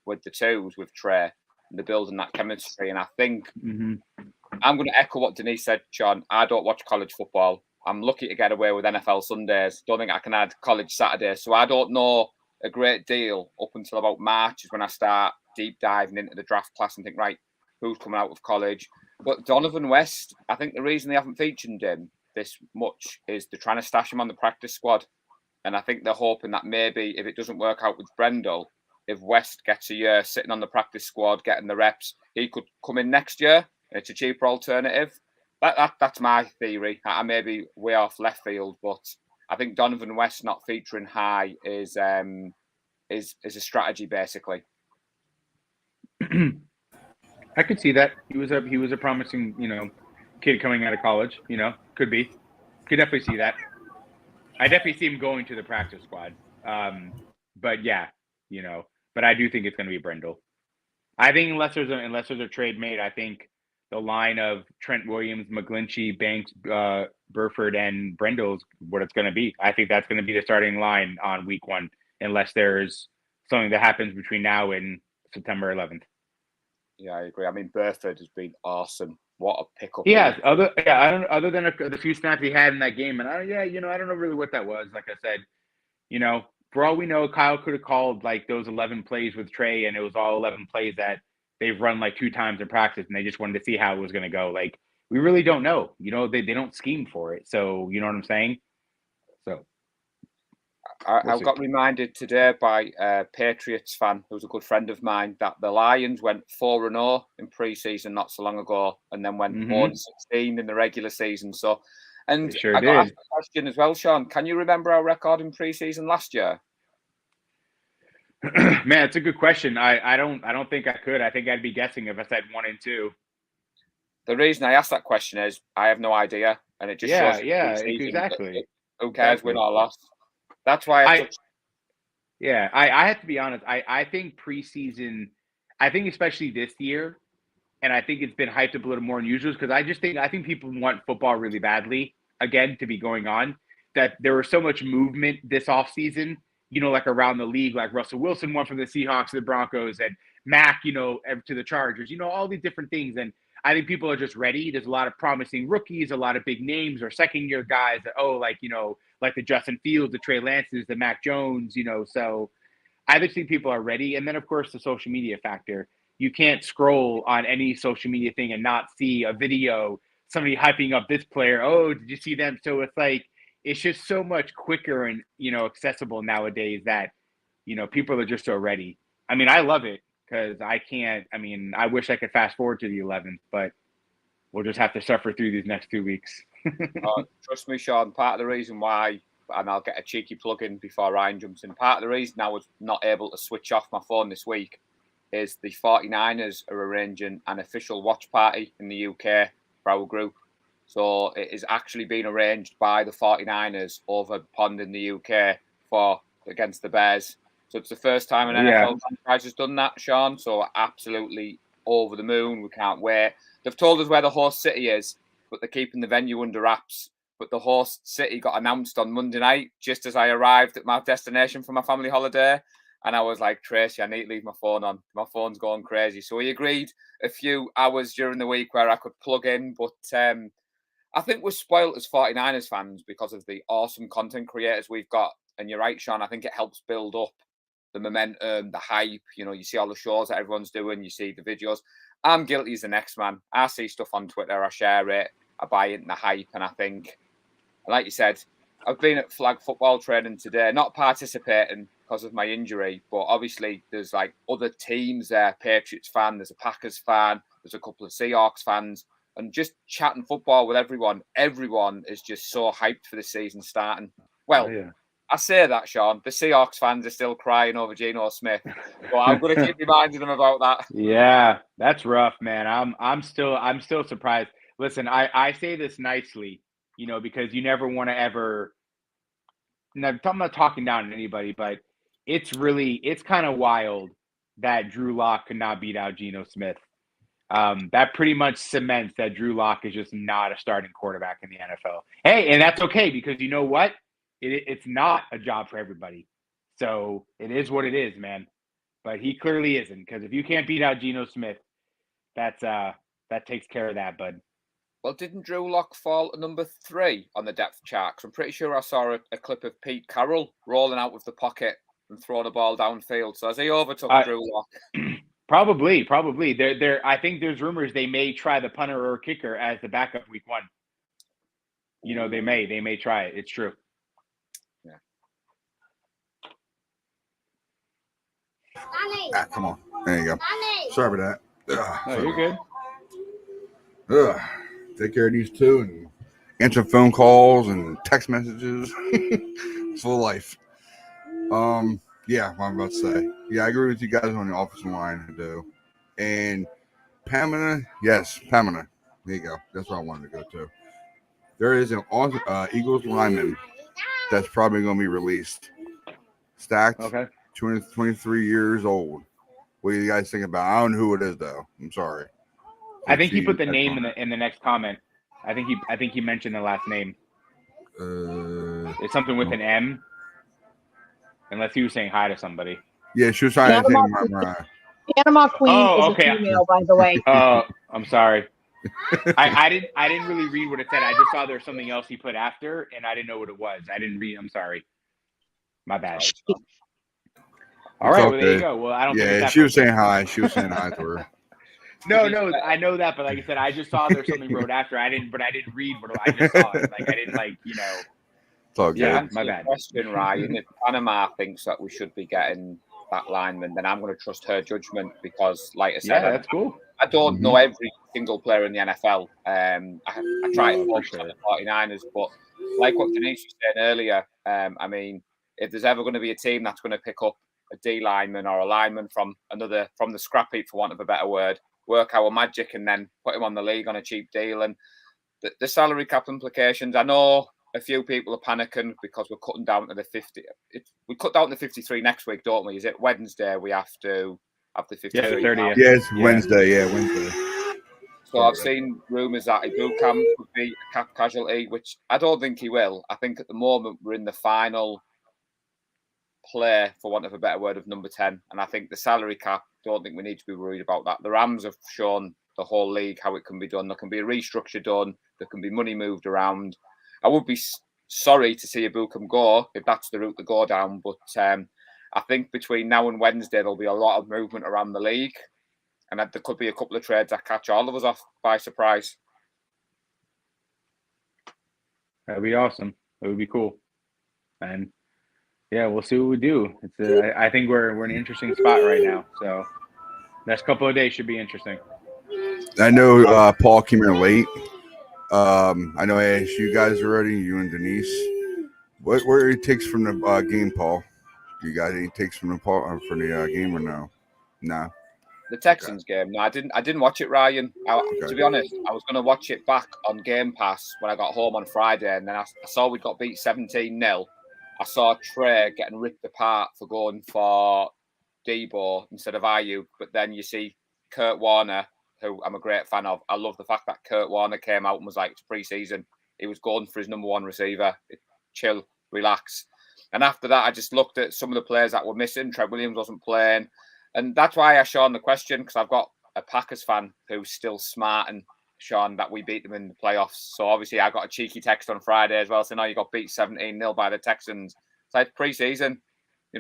with the twos with Trey, and they're building that chemistry. And I think I'm going to echo what Denise said, Sean. I don't watch college football. I'm lucky to get away with NFL Sundays. Don't think I can add college Saturdays. So I don't know a great deal up until about March is when I start deep diving into the draft class and think, right, who's coming out of college? But Donovan West, I think the reason they haven't featured him this much is they're trying to stash him on the practice squad. And I think they're hoping that maybe if it doesn't work out with Brendel, if West gets a year sitting on the practice squad, getting the reps, he could come in next year. It's a cheaper alternative. That's my theory. I may be way off left field, but I think Donovan West not featuring high is a strategy, basically. I could see that. He was a promising, kid coming out of college. Could be. Could definitely see that. I definitely see him going to the practice squad. But yeah, but I do think it's going to be Brendel. I think unless there's a trade made, I think the line of Trent Williams, McGlinchey, Banks, Burford, and Brendel is what it's going to be. I think that's going to be the starting line on week 1, unless there's something that happens between now and September 11th. Yeah, I agree. I mean, Burford has been awesome. What a pickup! Yeah, other than the few snaps he had in that game, and I don't know really what that was. Like I said, for all we know, Kyle could have called like those 11 plays with Trey, and it was all 11 plays that they've run like 2 times in practice, and they just wanted to see how it was going to go. Like, we really don't know. They don't scheme for it. So, you know what I'm saying? So, I got reminded today by a Patriots fan who's a good friend of mine that the Lions went 4-0 in pre-season not so long ago, and then went 1-16 in the regular season. So, and sure I got asked a question as well, Sean. Can you remember our record in pre-season last year? Man, it's a good question. I don't think I could. I think I'd be guessing if I said 1-2. The reason I asked that question is I have no idea, and it just shows exactly. Who cares, win or loss? That's why I have to be honest. I think preseason, I think especially this year, and I think it's been hyped up a little more than usual because I think people want football really badly again to be going on. That there was so much movement this offseason, like around the league, like Russell Wilson went from the Seahawks to the Broncos, and Mac, to the Chargers, all these different things. And I think people are just ready. There's a lot of promising rookies, a lot of big names or second-year guys that, like the Justin Fields, the Trey Lances, the Mac Jones, so I just think people are ready. And then, of course, the social media factor. You can't scroll on any social media thing and not see a video, somebody hyping up this player. Oh, did you see them? So it's like, it's just so much quicker and, accessible nowadays that, people are just so ready. I mean, I love it because I wish I could fast forward to the 11th, but we'll just have to suffer through these next 2 weeks. Trust me, Sean, part of the reason why, and I'll get a cheeky plug in before Ryan jumps in, part of the reason I was not able to switch off my phone this week is the 49ers are arranging an official watch party in the UK for our group. So it is actually being arranged by the 49ers over pond in the UK against the Bears. So it's the first time an NFL franchise has done that, Sean. So absolutely over the moon. We can't wait. They've told us where the host city is, but they're keeping the venue under wraps. But the host city got announced on Monday night, just as I arrived at my destination for my family holiday. And I was like, Tracy, I need to leave my phone on. My phone's going crazy. So we agreed a few hours during the week where I could plug in. But I think we're spoiled as 49ers fans because of the awesome content creators we've got. And you're right, Sean, I think it helps build up the momentum, the hype. You see all the shows that everyone's doing. You see the videos. I'm guilty as the next man. I see stuff on Twitter. I share it. I buy into the hype. And I think, like you said, I've been at flag football training today, not participating because of my injury, but obviously there's like other teams there, Patriots fan, there's a Packers fan, there's a couple of Seahawks fans, and just chatting football with everyone. Everyone is just so hyped for the season starting. Well, I say that, Sean. The Seahawks fans are still crying over Geno Smith, but I'm going to keep reminding them about that. Yeah, that's rough, man. I'm still surprised. Listen, I say this nicely. because you never want to ever. Now, I'm not talking down to anybody, but it's kind of wild that Drew Lock could not beat out Geno Smith. That pretty much cements that Drew Lock is just not a starting quarterback in the NFL. Hey, and that's okay because you know what? It's not a job for everybody. So it is what it is, man. But he clearly isn't, because if you can't beat out Geno Smith, that takes care of that, bud. Well, didn't Drew Lock fall to number 3 on the depth chart? 'Cause I'm pretty sure I saw a clip of Pete Carroll rolling out with the pocket and throwing the ball downfield. So has he overtook Drew Lock? Probably. I think there's rumors they may try the punter or kicker as the backup week 1. They may try it. It's true. Yeah. Come on. There you go. Sorry about that. No, you're good. Take care of these two and answer phone calls and text messages. It's full life. Yeah, what I'm about to say. Yeah, I agree with you guys on the offensive line, I do. And Pamela, yes, Pamela. There you go. That's what I wanted to go to. There is an Eagles lineman that's probably going to be released. Stacked. Okay. 23 years old. What do you guys think about it? I don't know who it is, though. I'm sorry. I think he put the name in the next comment. I think he mentioned the last name. It's something with an M. Unless he was saying hi to somebody. Yeah, she was trying to say Panama Queen is a female, by the way. Oh, I'm sorry. I didn't really read what it said. I just saw there's something else he put after, and I didn't know what it was. I didn't read. I'm sorry. My bad. All right, well, there you go. Well, I don't. Yeah, she was saying hi. She was saying hi to her. No, I know that, but like I said, I just saw there's something wrote after. I didn't read what I just saw. It. Like I didn't It's all good. Yeah, my bad. Question, Ryan. If Panama thinks that we should be getting that lineman, then I'm going to trust her judgment because, like I said, that's cool. I don't know every single player in the NFL. I try to focus on the 49ers, but like what Denise was saying earlier, I mean, if there's ever going to be a team that's going to pick up a D lineman or a lineman from the scrap heap, for want of a better word, work our magic and then put him on the league on a cheap deal, and the salary cap implications. I know a few people are panicking because we're cutting down to the 50. We cut down to 53 next week, don't we? Is it Wednesday we have to have the 53? Yeah, the 30th. Yeah, it's Wednesday. Yeah, Wednesday. So I've seen rumours that Ibukam could be a cap casualty, which I don't think he will. I think at the moment we're in the final play, for want of a better word, of number 10. And I think the salary cap, don't think we need to be worried about that. The Rams have shown the whole league how it can be done. There can be a restructure done. There can be money moved around. I would be sorry to see Ibukam go if that's the route to go down. But I think between now and Wednesday, there'll be a lot of movement around the league. And there could be a couple of trades that catch all of us off by surprise. That'd be awesome. It would be cool. And yeah, we'll see what we do. I think we're in an interesting spot right now. So next couple of days should be interesting. I know Paul came in late. I know I asked you guys already, you and Denise. What are your takes from the game, Paul? Do you got any takes from the game or no? No. The Texans game. No, I didn't watch it, Ryan. To be honest, I was going to watch it back on Game Pass when I got home on Friday, and then I saw we got beat 17-0. I saw Trey getting ripped apart for going for Debo instead of Ayuk, but then you see Kurt Warner, who I'm a great fan of. I love the fact that Kurt Warner came out and was like, it's pre-season. He was going for his number one receiver. Chill, relax. And after that, I just looked at some of the players that were missing. Trent Williams wasn't playing. And that's why I asked Sean the question, because I've got a Packers fan who's still smart and Sean that we beat them in the playoffs. So obviously I got a cheeky text on Friday as well saying, "No, you got beat 17-0 by the Texans." It's like pre-season.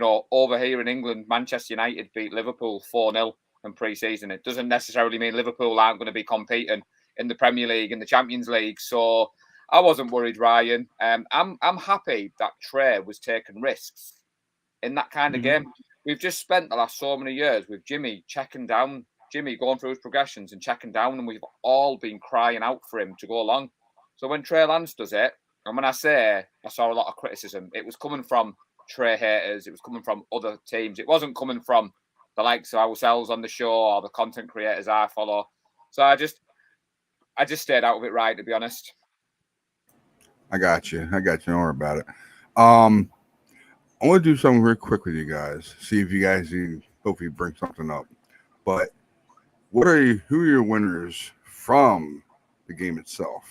Over here in England, Manchester United beat Liverpool 4-0 in pre-season. It doesn't necessarily mean Liverpool aren't going to be competing in the Premier League, in the Champions League. So I wasn't worried, Ryan. I'm happy that Trey was taking risks in that kind of game. We've just spent the last so many years with Jimmy going through his progressions and checking down, and we've all been crying out for him to go along. So when Trey Lance does it, and when I say I saw a lot of criticism, it was coming from Trey haters, it was coming from other teams. It wasn't coming from the likes of ourselves on the show or the content creators I follow. So I just stayed out of it, right, to be honest. I got you. Don't worry about it. I want to do something real quick with you guys. See if you guys can hopefully bring something up. But who are your winners from the game itself?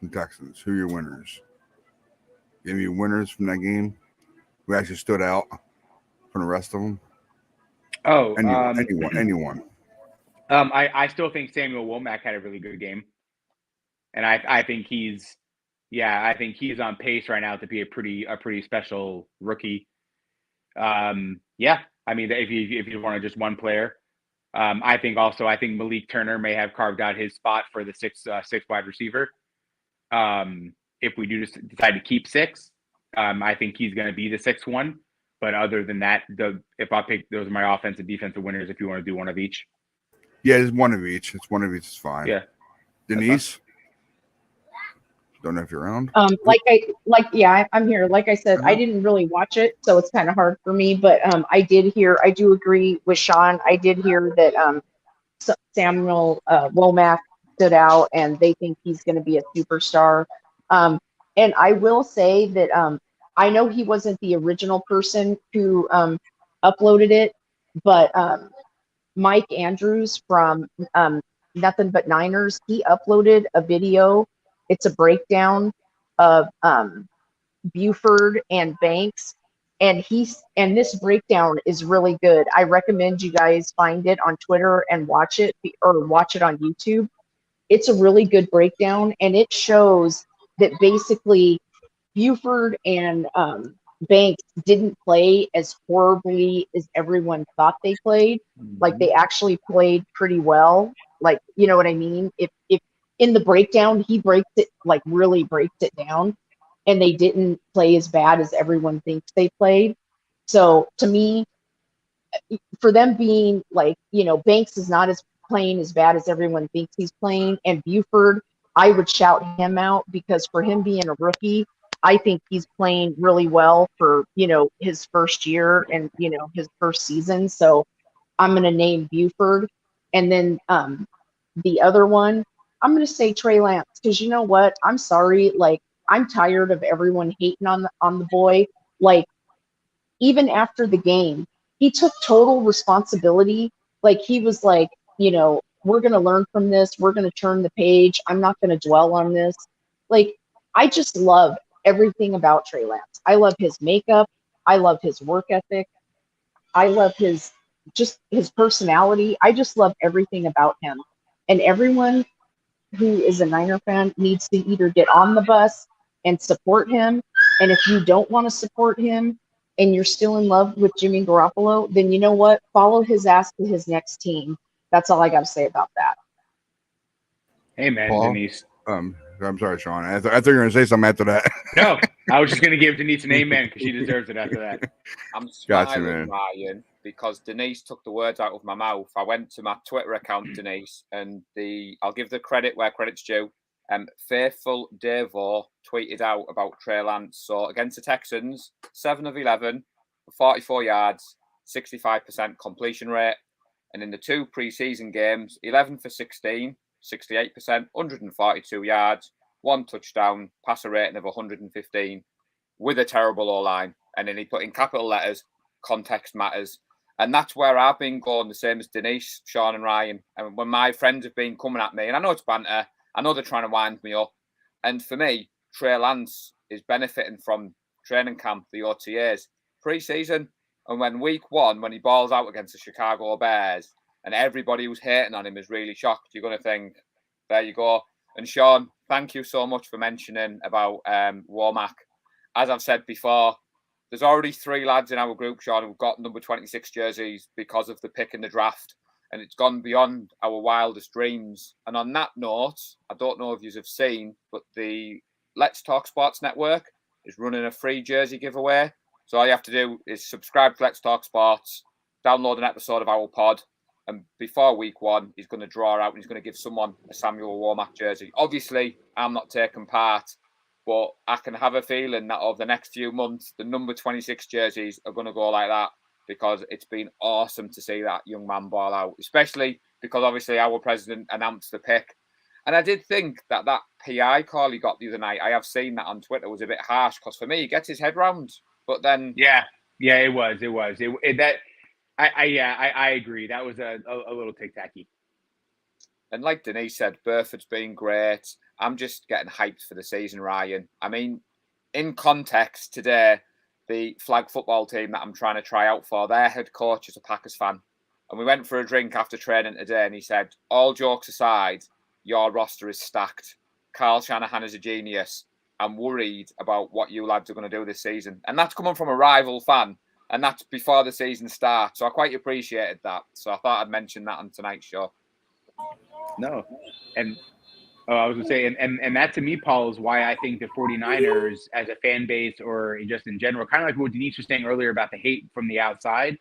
The Texans. Who are your winners? Give me winners from that game who actually stood out from the rest of them. Oh, anyone. I still think Samuel Womack had a really good game, and I think he's on pace right now to be a pretty special rookie. I mean, if you want just one player, I think Malik Turner may have carved out his spot for the sixth wide receiver. If we do decide to keep 6, I think he's going to be the 6th one. But other than that, if I pick, those are my offensive, defensive winners. If you want to do one of each, yeah, it's one of each. It's fine. Yeah, Denise, don't know if you're around. I'm here. Like I said, I didn't really watch it, so it's kind of hard for me. But I do agree with Sean. I did hear that Samuel Womack stood out, and they think he's going to be a superstar. And I will say that I know he wasn't the original person who uploaded it, but Mike Andrews from Nothing But Niners, he uploaded a video. It's a breakdown of Buford and Banks, and this breakdown is really good. I recommend you guys find it on Twitter and watch it, or watch it on YouTube. It's a really good breakdown, and it shows that basically Buford and Banks didn't play as horribly as everyone thought they played. Like, they actually played pretty well. Like, you know what I mean? If in the breakdown, he really breaks it down, and they didn't play as bad as everyone thinks they played. So to me, for them being like, Banks is not playing as bad as everyone thinks he's playing, and Buford, I would shout him out, because for him being a rookie, I think he's playing really well for, his first year and, his first season. So I'm going to name Buford. And then the other one, I'm going to say Trey Lance, because you know what? I'm sorry. Like, I'm tired of everyone hating on the boy. Like, even after the game, he took total responsibility. Like, he was like, we're going to learn from this. We're going to turn the page. I'm not going to dwell on this. Like, I just love everything about Trey Lance. I love his makeup. I love his work ethic. I love his personality. I just love everything about him. And everyone who is a Niner fan needs to either get on the bus and support him. And if you don't want to support him and you're still in love with Jimmy Garoppolo, then you know what? Follow his ass to his next team. That's all I got to say about that. Amen, Paul? Denise. I'm sorry, Sean. I thought you were going to say something after that. No, I was just going to give Denise an amen, because she deserves it after that. I'm smiling, man. Ryan, because Denise took the words out of my mouth. I went to my Twitter account, Denise, and I'll give the credit where credit's due. Faithful Devo tweeted out about Trey Lance. So against the Texans, 7 of 11, 44 yards, 65% completion rate. And in the 2 preseason games, 11 for 16, 68%, 142 yards, 1 touchdown, passer rating of 115, with a terrible O-line. And then he put in capital letters, context matters. And that's where I've been going, the same as Denise, Sean and Ryan. And when my friends have been coming at me, and I know it's banter, I know they're trying to wind me up. And for me, Trey Lance is benefiting from training camp, the OTAs, pre-season. And when week 1, when he balls out against the Chicago Bears, and everybody who's hating on him is really shocked, you're going to think, there you go. And Sean, thank you so much for mentioning about Womack. As I've said before, there's already 3 lads in our group, Sean, who've got number 26 jerseys because of the pick in the draft. And it's gone beyond our wildest dreams. And on that note, I don't know if you have seen, but the Let's Talk Sports Network is running a free jersey giveaway. So all you have to do is subscribe to Let's Talk Sports, download an episode of our pod, and before week 1, he's going to draw out and he's going to give someone a Samuel Womack jersey. Obviously, I'm not taking part, but I can have a feeling that over the next few months, the number 26 jerseys are going to go like that, because it's been awesome to see that young man ball out, especially because obviously our president announced the pick. And I did think that PI call he got the other night, I have seen that on Twitter, was a bit harsh because for me, he gets his head round. But then, yeah, it was. I agree. That was a little tic-tacky. And like Denise said, Burford's been great. I'm just getting hyped for the season, Ryan. I mean, in context, today, the flag football team that I'm trying to try out for, their head coach is a Packers fan. And we went for a drink after training today, and he said, all jokes aside, your roster is stacked. Carl Shanahan is a genius. I'm worried about what you lads are going to do this season. And that's coming from a rival fan. And that's before the season starts. So I quite appreciated that. So I thought I'd mention that on tonight's show. No. And I was going to say, and that to me, Paul, is why I think the 49ers as a fan base or just in general, kind of like what Denise was saying earlier about the hate from the outside,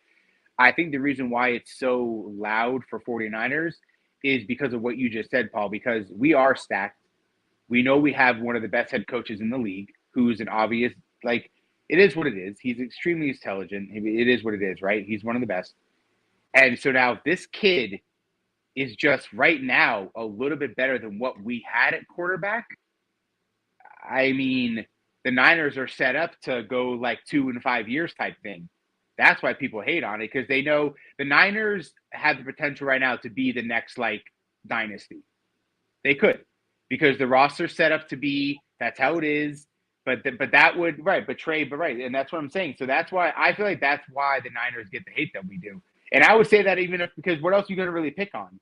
I think the reason why it's so loud for 49ers is because of what you just said, Paul, because we are stacked. We know we have one of the best head coaches in the league who's an obvious, like, it is what it is. He's extremely intelligent. It is what it is, right? He's one of the best. And so now this kid is just right now a little bit better than what we had at quarterback. I mean, the Niners are set up to go like 2 and 5 years type thing. That's why people hate on it, because they know the Niners have the potential right now to be the next like dynasty. They could, because the roster's set up to be, that's how it is. But that would, right, and that's what I'm saying. So that's why I feel like that's why the Niners get the hate that we do. And I would say that even if, because what else are you going to really pick on?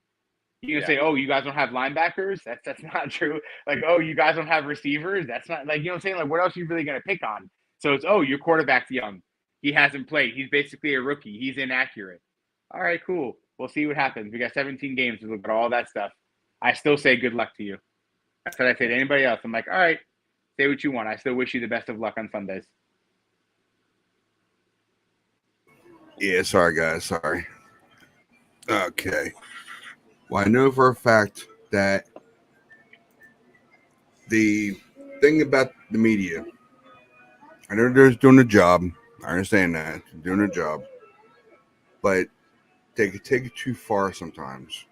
You're going to say, oh, you guys don't have linebackers? That's not true. Like, oh, you guys don't have receivers? That's not, like, you know what I'm saying? Like, what else are you really going to pick on? So it's, oh, your quarterback's young. He hasn't played. He's basically a rookie. He's inaccurate. All right, cool. We'll see what happens. We got 17 games to look at all that stuff. I still say good luck to you. That's what I say to anybody else. I'm like, all right, say what you want. I still wish you the best of luck on Sundays. Yeah, sorry, guys. Sorry. Okay. Well, I know for a fact that the thing about the media, I know they're doing a job. I understand that. They're doing a job. But they could take it too far sometimes.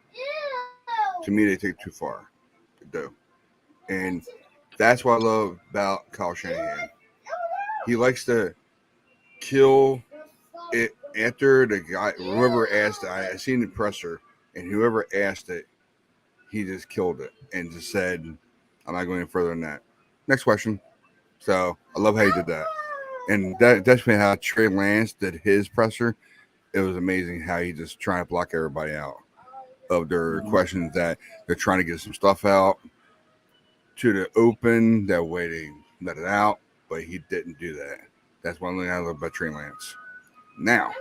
To me, they take it too far. They do. And that's what I love about Kyle Shanahan. He likes to kill it after the guy, whoever asked it. I seen the presser, and whoever asked it, he just killed it and just said, I'm not going any further than that. Next question. So I love how he did that. And that's been how Trey Lance did his presser. It was amazing how he just trying to block everybody out of their questions that they're trying to get some stuff out to the open. That way they let it out, but he didn't do that. That's one thing I love about Trey Lance. Now,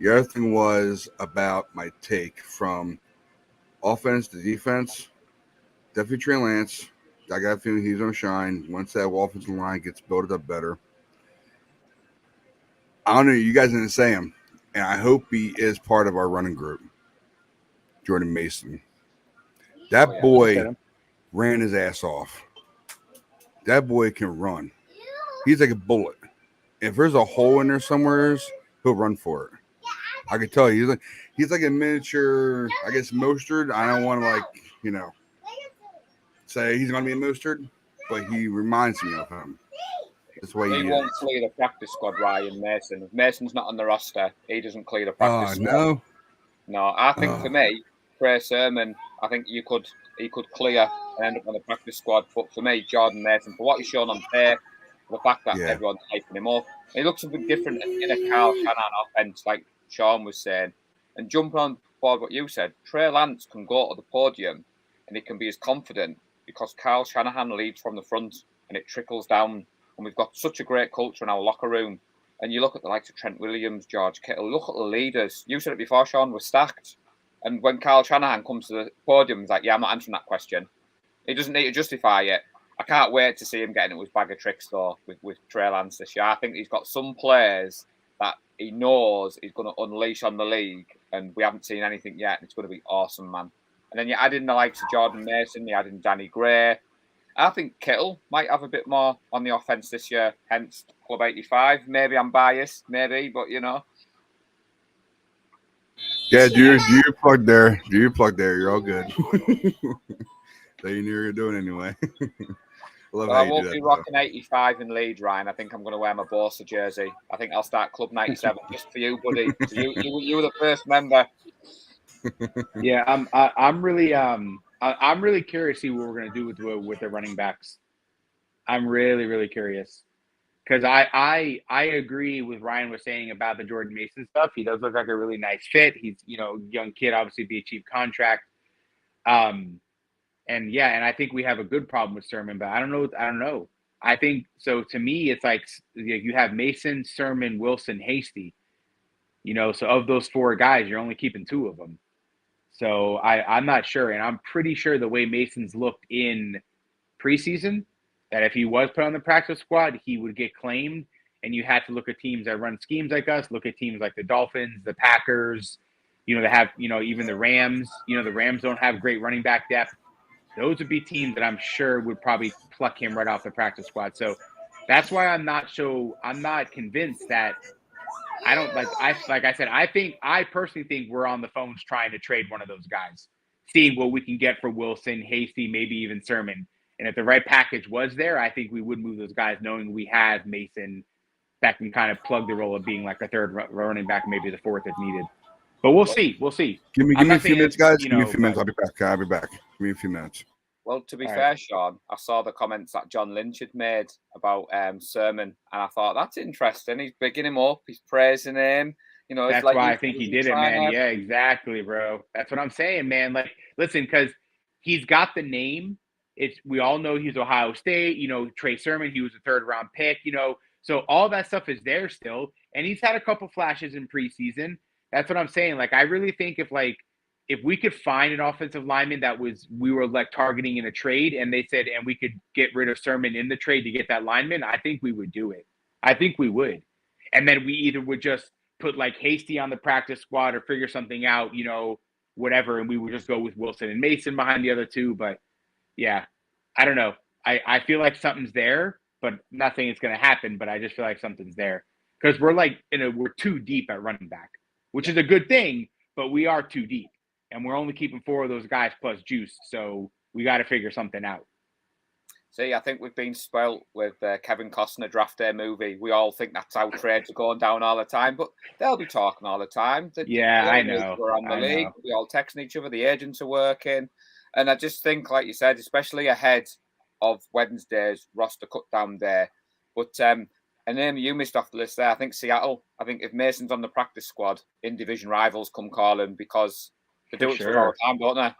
the other thing was about my take from offense to defense. Definitely Trey Lance. I got a feeling he's going to shine once that offensive line gets built up better. I don't know. You guys didn't say him, and I hope he is part of our running group. Jordan Mason. That boy ran his ass off. That boy can run. He's like a bullet. If there's a hole in there somewhere, he'll run for it. I can tell you, he's like a miniature, I guess, Mostert. I don't want to, say he's going to be a Mostert, but he reminds me of him. That's why he won't clear the practice squad, Ryan Mason. If Mason's not on the roster, he doesn't clear the practice squad. No, I think for me, Trey Sermon, I think he could clear and end up on the practice squad. But for me, Jordan Mason, for what he's shown on tape, the fact that everyone's hyping him up, he looks a bit different in a Carl Shanahan offense, like Sean was saying. And jumping on board what you said, Trey Lance can go to the podium and he can be as confident because Carl Shanahan leads from the front and it trickles down. And we've got such a great culture in our locker room. And you look at the likes of Trent Williams, George Kittle, look at the leaders. You said it before, Sean, we're stacked. And when Carl Shanahan comes to the podium, he's like, yeah, I'm not answering that question. He doesn't need to justify it. I can't wait to see him getting it with his bag of tricks, though, with Trey Lance this year. I think he's got some players that he knows he's going to unleash on the league, and we haven't seen anything yet. And it's going to be awesome, man. And then you add in the likes of Jordan Mason, you add in Danny Gray. I think Kittle might have a bit more on the offense this year, hence Club 85. Maybe I'm biased, maybe, but Yeah, do your plug there. Do your plug there. You're all good. that you knew you were doing anyway. Love Well, how I you won't do that, be though. rocking 85 in Leeds, Ryan. I think I'm going to wear my Borsa jersey. I think I'll start Club 97 just for you, buddy. So you were the first member. Yeah, I'm really curious to see what we're gonna do with the running backs. I'm really curious because I agree with Ryan was saying about the Jordan Mason stuff. He does look like a really nice fit. He's young kid, obviously be a cheap contract. And yeah, and I think we have a good problem with Sermon, but I don't know. I think so. To me, it's like you have Mason, Sermon, Wilson, Hasty. So of those four guys, you're only keeping two of them. So I'm not sure, and I'm pretty sure the way Mason's looked in preseason, that if he was put on the practice squad, he would get claimed. And you had to look at teams that run schemes like us, look at teams like the Dolphins, the Packers, they have, even the Rams. The Rams don't have great running back depth. Those would be teams that I'm sure would probably pluck him right off the practice squad. So that's why I'm not convinced that I personally think we're on the phones trying to trade one of those guys, seeing what we can get for Wilson, Hasty, maybe even Sermon. And if the right package was there, I think we would move those guys, knowing we have Mason that can kind of plug the role of being like a third running back, maybe the fourth if needed. But we'll see. Give me a few minutes, guys. Give me a few minutes. but- I'll be back. Give me a few minutes. Well, to be All fair, Sean, I saw the comments that John Lynch had made about Sermon, and I thought that's interesting. He's bigging him up. He's praising him. It's That's like why I think he did it, man. Yeah, exactly, bro. That's what I'm saying, man. Like, listen, because he's got the name. We all know he's Ohio State. Trey Sermon, he was a third-round pick. So all that stuff is there still, and he's had a couple flashes in preseason. That's what I'm saying. Like, I really think if we could find an offensive lineman that we were like targeting in a trade, and they said, and we could get rid of Sermon in the trade to get that lineman, I think we would do it. I think we would. And then we either would just put like Hasty on the practice squad or figure something out, whatever. And we would just go with Wilson and Mason behind the other two. But yeah, I don't know. I feel like something's there, but nothing is going to happen. But I just feel like something's there because we're we're too deep at running back, which is a good thing, but we are too deep. And we're only keeping four of those guys plus Juice. So we got to figure something out. See, I think we've been spoilt with Kevin Costner Draft Day movie. We all think that's how trades are going down all the time, but they'll be talking all the time. I know. We're on the league. We all texting each other. The agents are working. And I just think, like you said, especially ahead of Wednesday's roster cut down day. But a name you missed off the list there, I think Seattle. I think if Mason's on the practice squad, in-division rivals come calling because they do it all the time, don't they?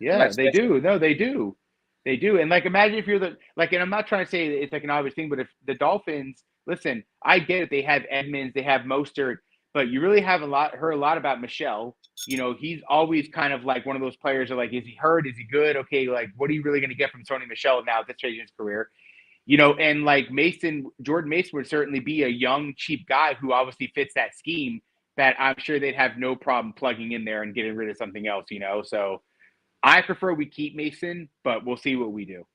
Yeah, they do. No, they do. They do. And like, imagine if you're and I'm not trying to say it's like an obvious thing, but if the Dolphins, listen, I get it. They have Edmonds, they have Mostert, but you really have heard a lot about Michelle. He's always kind of like one of those players that like, is he hurt? Is he good? Okay. Like, what are you really going to get from Sony Michelle now at this stage in his career? And like Jordan Mason would certainly be a young, cheap guy who obviously fits that scheme that I'm sure they'd have no problem plugging in there and getting rid of something else, So I prefer we keep Mason, but we'll see what we do.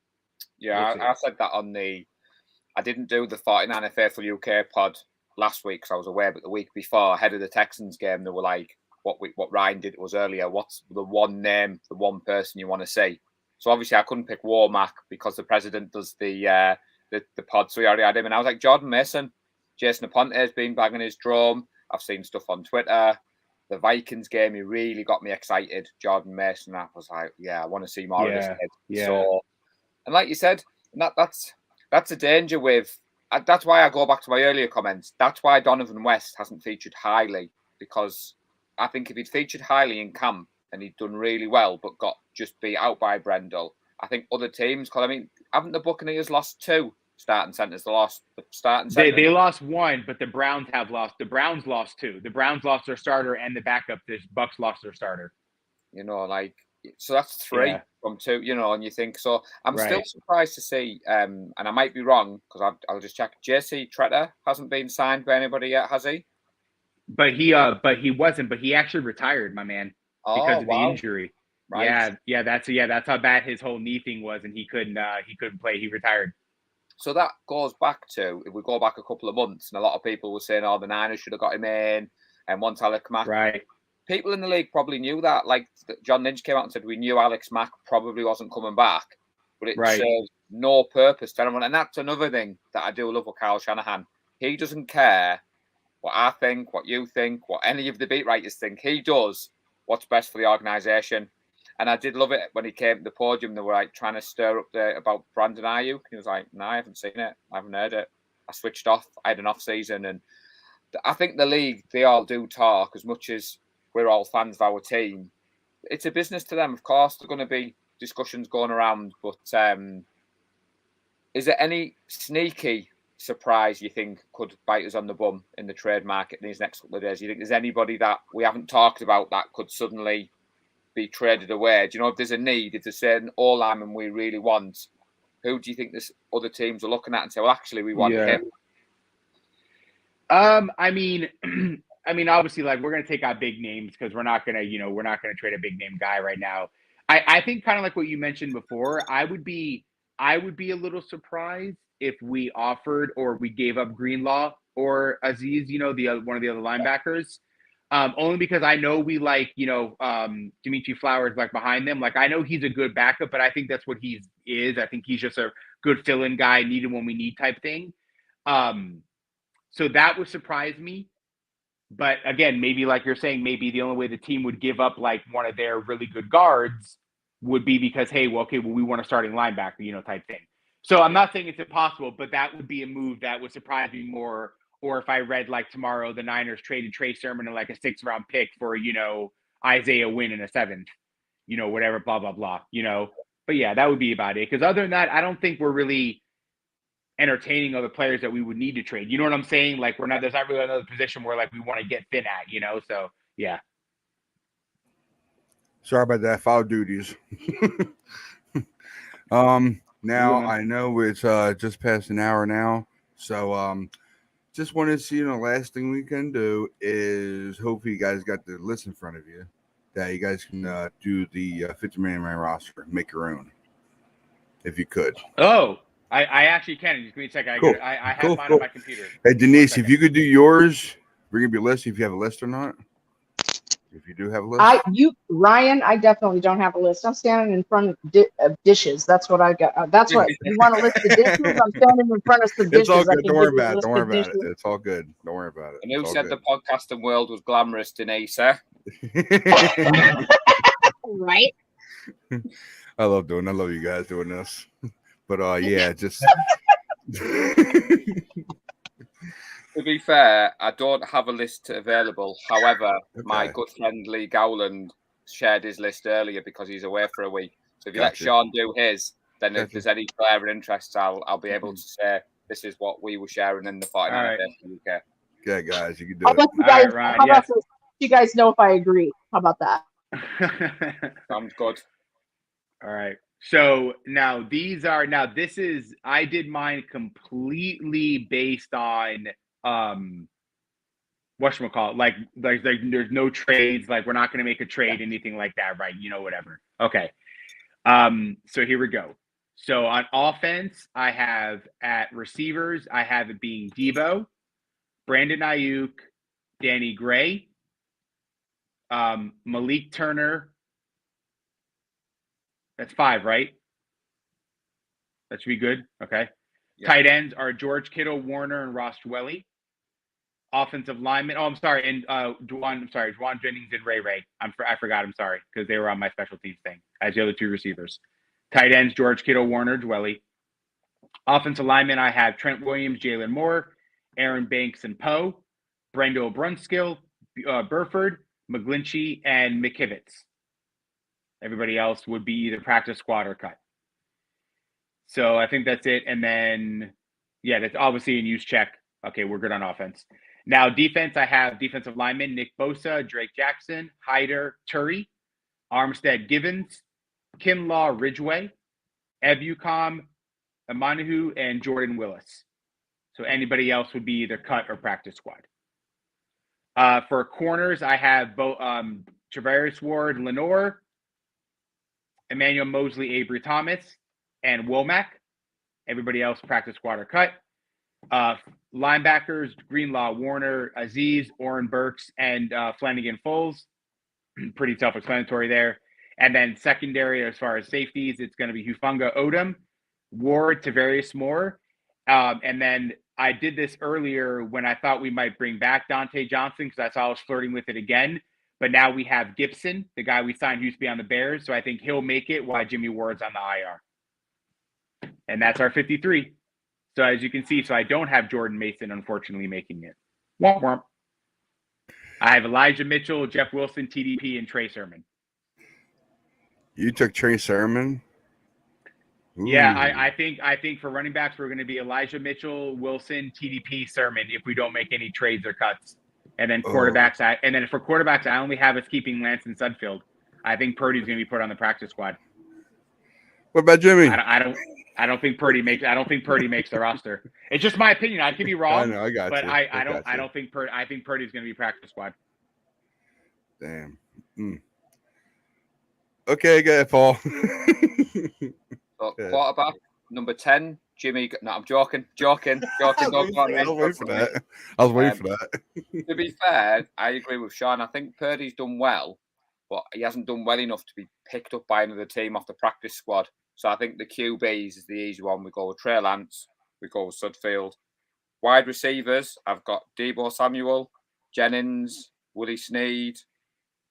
Yeah, I said that I didn't do the 49er Faithful UK pod last week because I was away, but the week before, ahead of the Texans game, they were like, what Ryan did was earlier, what's the one name, the one person you want to see? So obviously I couldn't pick Womack because the president does the pod, so we already had him. And I was like, Jordan Mason, Jason Aponte has been banging his drum. I've seen stuff on Twitter. The Vikings game, he really got me excited. Jordan Mason, I was like, yeah, I want to see more of this kid. Yeah. So, and like you said, that's a danger with. That's why I go back to my earlier comments. That's why Donovan West hasn't featured highly, because I think if he'd featured highly in camp and he'd done really well, but got just beat out by Brendel, I think other teams. Because I mean, haven't the Buccaneers lost 2 starting centers? They lost the starting center. They lost 1, but the Browns have lost. The Browns lost 2. The Browns lost their starter and the backup. The Bucks lost their starter. So that's 3 from 2. And you think so. I'm still surprised to see, and I might be wrong because I'll just check. JC Tretter hasn't been signed by anybody yet, has he? But he wasn't. But he actually retired, my man, because of the injury. Right. Yeah. That's how bad his whole knee thing was, and he couldn't play. He retired. So that goes back to, if we go back a couple of months, and a lot of people were saying, the Niners should have got him in, and once Alec Mack. Right. people in the league probably knew that. Like John Lynch came out and said, we knew Alex Mack probably wasn't coming back, but it serves no purpose to anyone. And that's another thing that I do love with Kyle Shanahan. He doesn't care what I think, what you think, what any of the beat writers think. He does what's best for the organisation. And I did love it when he came to the podium. They were like trying to stir up about Brandon Ayuk. He was like, no, I haven't seen it. I haven't heard it. I switched off. I had an off season. And I think the league, they all do talk as much as we're all fans of our team. It's a business to them. Of course, there are going to be discussions going around. But is there any sneaky surprise you think could bite us on the bum in the trade market in these next couple of days? You think there's anybody that we haven't talked about that could suddenly be traded away? Do you know if there's a need, if there's a certain all-lineman we really want, who do you think this other teams are looking at and say, well, actually, we want him? I mean, obviously, like we're gonna take out big names because we're not gonna trade a big name guy right now. I think kind of like what you mentioned before. I would be a little surprised if we offered or we gave up Greenlaw or Aziz, one of the other linebackers. Only because I know we like, Dimitri Flowers like behind them. Like I know he's a good backup, but I think that's what he is. I think he's just a good fill-in guy, needed when we need type thing. So that would surprise me. But again, maybe like you're saying, maybe the only way the team would give up like one of their really good guards would be because, hey, we want a starting linebacker, type thing. So I'm not saying it's impossible, but that would be a move that would surprise me more. Or if I read like tomorrow, the Niners traded Trey Sermon in like a 6th-round pick for, Isaiah Wynn in a 7th, whatever, blah, blah, blah, But yeah, that would be about it. Because other than that, I don't think we're really entertaining other players that we would need to trade. You know what I'm saying? Like there's not really another position where like we want to get thin at, so yeah. Sorry about that. Foul duties. Now I know it's just past an hour now. So just wanted to see, last thing we can do is hopefully you guys got the list in front of you that you guys can do the 50-man roster, make your own, if you could. Oh, I actually can. Just give me a second. Cool. I have mine on my computer. Hey, Denise, if you could do yours, bring up your list if you have a list or not. If you do have a list. Ryan, I definitely don't have a list. I'm standing in front of dishes. That's what I got. That's what you want to list the dishes. I'm standing in front of some dishes. It's all good. Don't worry about it. Don't worry about it. It's all good. Don't worry about it. And who said the podcasting world was glamorous, Denise? Eh? Right. I love you guys doing this. But yeah, just to be fair, I don't have a list available. However, my good friend Lee Gowland shared his list earlier because he's away for a week. So if you let Sean do his, then if there's any player interests, I'll be able to say this is what we were sharing in the 49 days in the UK. Yeah, guys, you can do it. How about this? You guys know if I agree. How about that? Sounds good. All right. So now I did mine completely based on whatchamacallit, like there's no trades, like we're not going to make a trade, anything like that, right? Whatever. Okay. So here we go. So on offense, I have at receivers, I have it being Debo, Brandon Ayuk, Danny Gray, Malik Turner. That's 5, right? That should be good. Okay. Yeah. Tight ends are George Kittle, Warner, and Ross Dwelly. Offensive linemen. Oh, I'm sorry. And Juwan Jennings and Ray. I forgot. I'm sorry, because they were on my special teams thing as the other 2 receivers. Tight ends, George Kittle, Warner, Dwelly. Offensive linemen, I have Trent Williams, Jalen Moore, Aaron Banks, and Poe, Brendo Brunskill, Burford, McGlinchey, and McKivitz. Everybody else would be either practice squad or cut. So I think that's it. And then, yeah, that's obviously in use check. Okay, we're good on offense. Now, defense, I have defensive linemen, Nick Bosa, Drake Jackson, Hyder, Turi, Armstead Givens, Kinlaw Ridgeway, Ebucom, Amanahu, and Jordan Willis. So anybody else would be either cut or practice squad. For corners, I have Travaris Ward, Lenore, Emmanuel Mosley, Avery Thomas, and Womack. Everybody else practice squad or cut. Linebackers, Greenlaw, Warner, Aziz, Oren Burks, and Flanagan Foles. pretty self-explanatory there. And then secondary, as far as safeties, it's going to be Hufanga Odom, Ward, Tavarius Moore. And then I did this earlier when I thought we might bring back Dante Johnson because I saw I was flirting with it again. But now we have Gibson, the guy we signed used to be on the Bears. So I think he'll make it while Jimmy Ward's on the IR. And that's our 53. So as you can see, so I don't have Jordan Mason, unfortunately, making it. Womp womp. I have Elijah Mitchell, Jeff Wilson, TDP, and Trey Sermon. You took Trey Sermon? Ooh. Yeah, I think for running backs, we're going to be Elijah Mitchell, Wilson, TDP, Sermon if we don't make any trades or cuts. And then quarterbacks, for quarterbacks, I only have us keeping Lance and Sudfeld. I think Purdy's going to be put on the practice squad. What about Jimmy? I don't think Purdy makes the roster. It's just my opinion. I could be wrong. I know, I got but you. I don't think I think Purdy's going to be practice squad. Damn. Okay, go ahead, Paul. Quarterback number 10, Jimmy. No, I'm joking. I was waiting for that. To be fair, I agree with Sean. I think Purdy's done well, but he hasn't done well enough to be picked up by another team off the practice squad. So I think the QBs is the easy one. We go with Trey Lance. We go with Sudfeld. Wide receivers, I've got Deebo Samuel, Jennings, Willie Snead,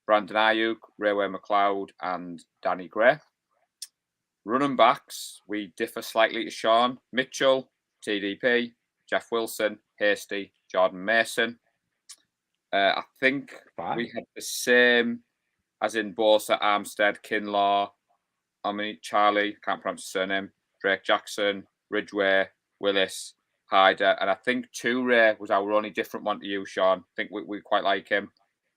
Brandon Ayuk, Rayway McLeod, and Danny Gray. Running backs, we differ slightly to Sean. Mitchell, TDP, Jeff Wilson, Hasty, Jordan Mason. I think we had the same as in Bosa, Armstead, Kinlaw, Charlie, can't pronounce his surname, Drake Jackson, Ridgeway, Willis, Hyder, and I think Toure was our only different one to you, Sean. I think we quite like him.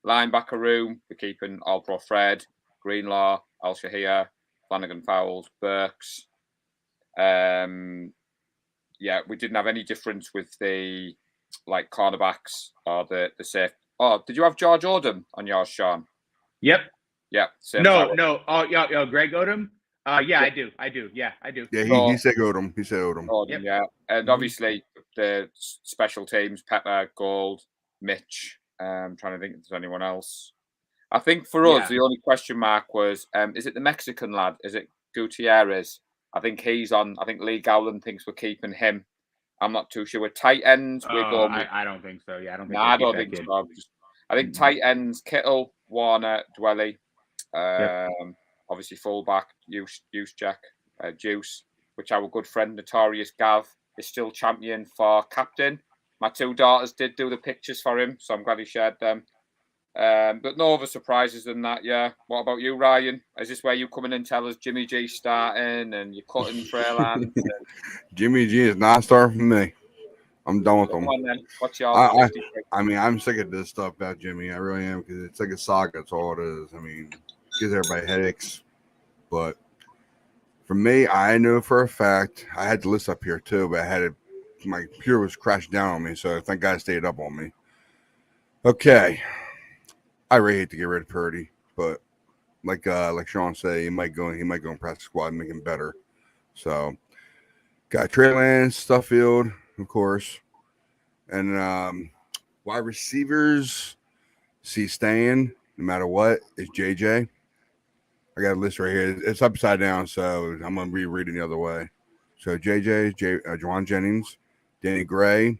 Linebacker room, we're keeping All-Pro Fred, Greenlaw, Al-Shahir, Flanagan Fowles, Burks. Yeah, we didn't have any difference with the cornerbacks or the safe. Oh, did you have George Odom on yours, Sean? Yep. Yeah. No. Oh, yeah. Greg Odom. Yeah, I do. Yeah, I do. Yeah, he said Odom. Odom, yep. Yeah, and obviously the special teams: Pepper, Gold, Mitch. I'm trying to think if there's anyone else. I think for us, the only question mark was: is it the Mexican lad? Is it Gutierrez? I think he's on. I think Lee Gowland thinks we're keeping him. I'm not too sure. With tight ends, we're going. I don't think so. Yeah, I don't think. I don't think so. I think tight ends: Kittle, Warner, Dwelly. Obviously, fullback, Juice, which our good friend Notorious Gav is still champion for captain. My two daughters did do the pictures for him, so I'm glad he shared them. But no other surprises than that, yeah. What about you, Ryan? Is this where you come in and tell us Jimmy G starting and you're cutting Trailand? Jimmy G is not starting for me. I'm done with him. What's your I mean, I'm sick of this stuff about Jimmy. I really am, because it's like a saga. That's all it is. I mean, it gives everybody headaches. But for me, I know for a fact, I had the list up here too, but my computer was crashing down on me, so thank God it stayed up on me. Okay. I really hate to get rid of Purdy, but like Sean said, he might go in practice squad and make him better. So got Trey Lance, Sudfeld, of course. And wide receivers, staying no matter what, is JJ. I got a list right here. It's upside down, so I'm going to be reading the other way. So JJ, Juwan Jennings, Danny Gray,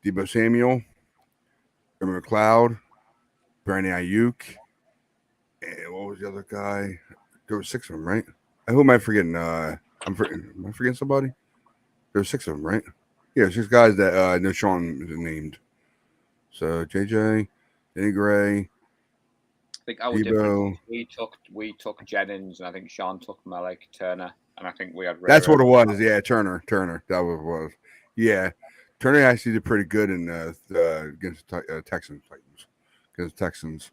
Deebo Samuel, Raymond McLeod, Brandon Ayuk, and what was the other guy? There were 6 of them, right? Who am I forgetting? Am I forgetting somebody? There were 6 of them, right? Yeah, 6 guys that no Sean named. So JJ, Danny Gray. I think our difference, we took Jennings, and I think Sean took Malik Turner, and I think we had. That's what it was. Yeah, Turner. That was what it was. Yeah, Turner actually did pretty good in against Texans. Against Texans.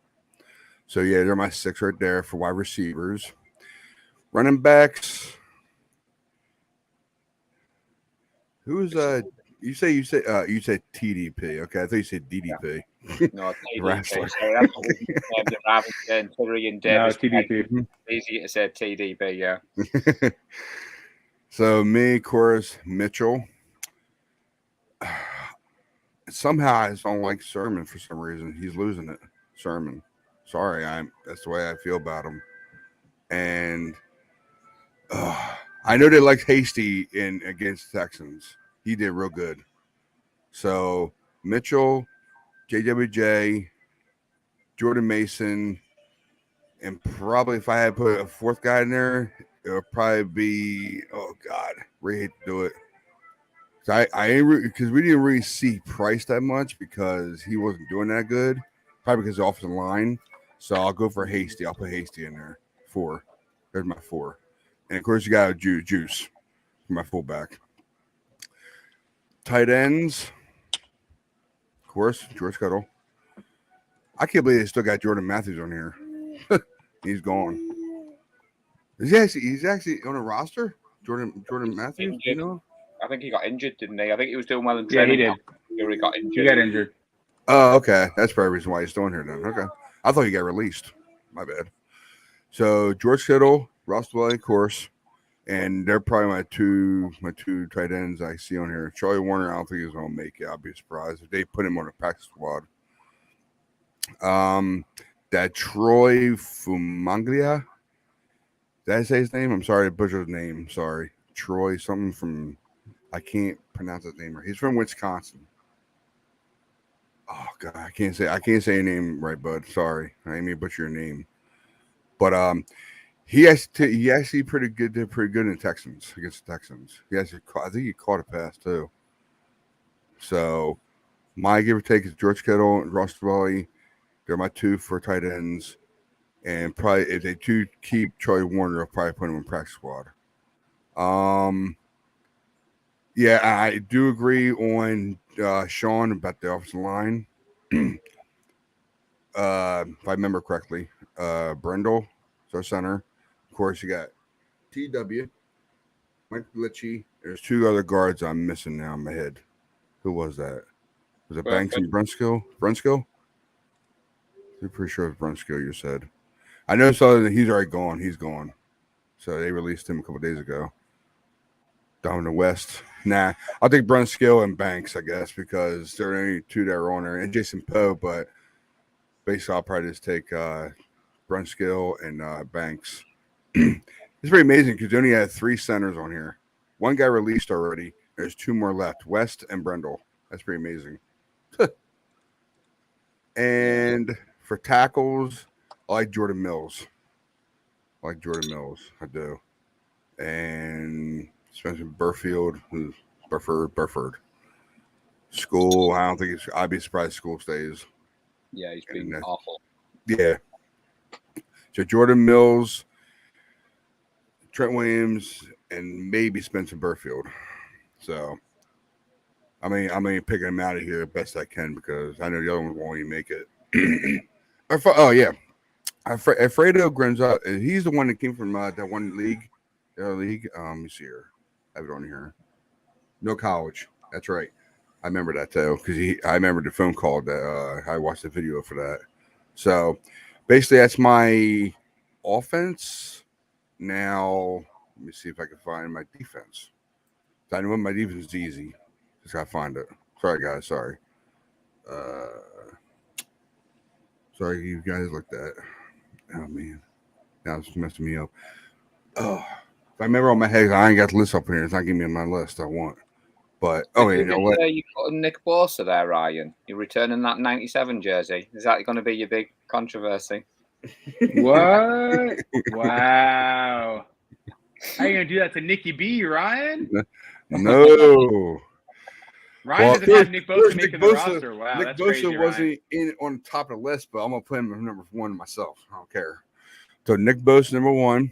So yeah, they're my 6 right there for wide receivers. Running backs. Who's you said TDP. Okay, I thought you said DDP. No, TDP. Terry and Davis. No, TDP. Easy to say TDP, yeah. So me, Chorus, Mitchell. Somehow I just don't like Sermon for some reason. He's losing it. Sermon. Sorry, that's the way I feel about him. And I know they liked Hasty in against the Texans. He did real good. So Mitchell, JWJ, Jordan Mason, and probably if I had put a fourth guy in there, it would probably be really hate to do it. So I ain't because we didn't really see Price that much because he wasn't doing that good. Probably because of the line. So I'll go for Hasty. I'll put Hasty in there. 4. There's my 4. And of course you got Juice for my fullback. Tight ends. Of course, George Kittle. I can't believe they still got Jordan Matthews on here. He's gone. He's actually on a roster? Jordan Matthews? You know? I think he got injured, didn't he? I think he was doing well in Yeah, he training. did. He got injured. He got injured. Oh, okay. That's probably the reason why he's still in here then. Okay. I thought he got released. My bad. So George Kittle, Ross Dwelly, of course. And they're probably my two tight ends I see on here. Charlie Warner, I don't think he's gonna make it. I'll be surprised if they put him on a practice squad. That Troy Fumaglia. Did I say his name? I'm sorry, I butchered his name. Sorry. Troy, something from I can't pronounce his name right. He's from Wisconsin. Oh god, I can't say your name right, bud. Sorry. I didn't mean to butcher your name. But he actually pretty good. Did pretty good in the Texans against the Texans. I think he caught a pass too. So my give or take is George Kittle and Ross Dwelly. They're my 2 for tight ends, and probably if they do keep Charlie Warner, I'll probably put him in practice squad. Yeah, I do agree on Sean about the offensive line. If I remember correctly, Brendel is our center. Of course, you got TW, Mike Litchie. There's 2 other guards I'm missing now in my head. Who was that? Was it Banks and Brunskill? I'm pretty sure it's Brunskill, you said. I know that he's already gone. He's gone. So they released him a couple days ago. Down in the West. Nah, I'll take Brunskill and Banks, I guess, because there are only 2 that are on there. And Jason Poe, but basically I'll probably just take Brunskill and Banks. It's pretty amazing because they only had 3 centers on here. 1 guy released already. There's 2 more left, West and Brendel. That's pretty amazing. And for tackles, I like Jordan Mills. I do. And Spencer Burfield, who's Burford. School, I don't think I'd be surprised School stays. Yeah, he's been awful. Yeah. So Jordan Mills, Trent Williams, and maybe Spencer Burfield. So I mean picking him out of here best I can because I know the other one won't even make it. Oh yeah. Alfredo Granza, he's the one that came from that one league. Let me see here. I have it on here. No college. That's right. I remember that too because I remember the phone call that I watched the video for that. So basically, that's my offense. Now let me see if I can find my defense. I know my defense is easy. Just gotta find it. Sorry, guys. Sorry. Sorry, you guys looked at. Oh man, now it's messing me up. Oh, if I remember on my head, I ain't got the list up here. It's not giving me my list. I want, but you know what? You put Nick Bosa there, Ryan. You're returning that 97 jersey. Is that going to be your big controversy? What? Wow. How are you gonna do that to Nicky B, Ryan? No. Ryan doesn't have Nick Bosa making the roster. Wow, Nick that's Bosa crazy, wasn't in on top of the list, but I'm gonna put him at number 1 myself. I don't care. So Nick Bosa number 1,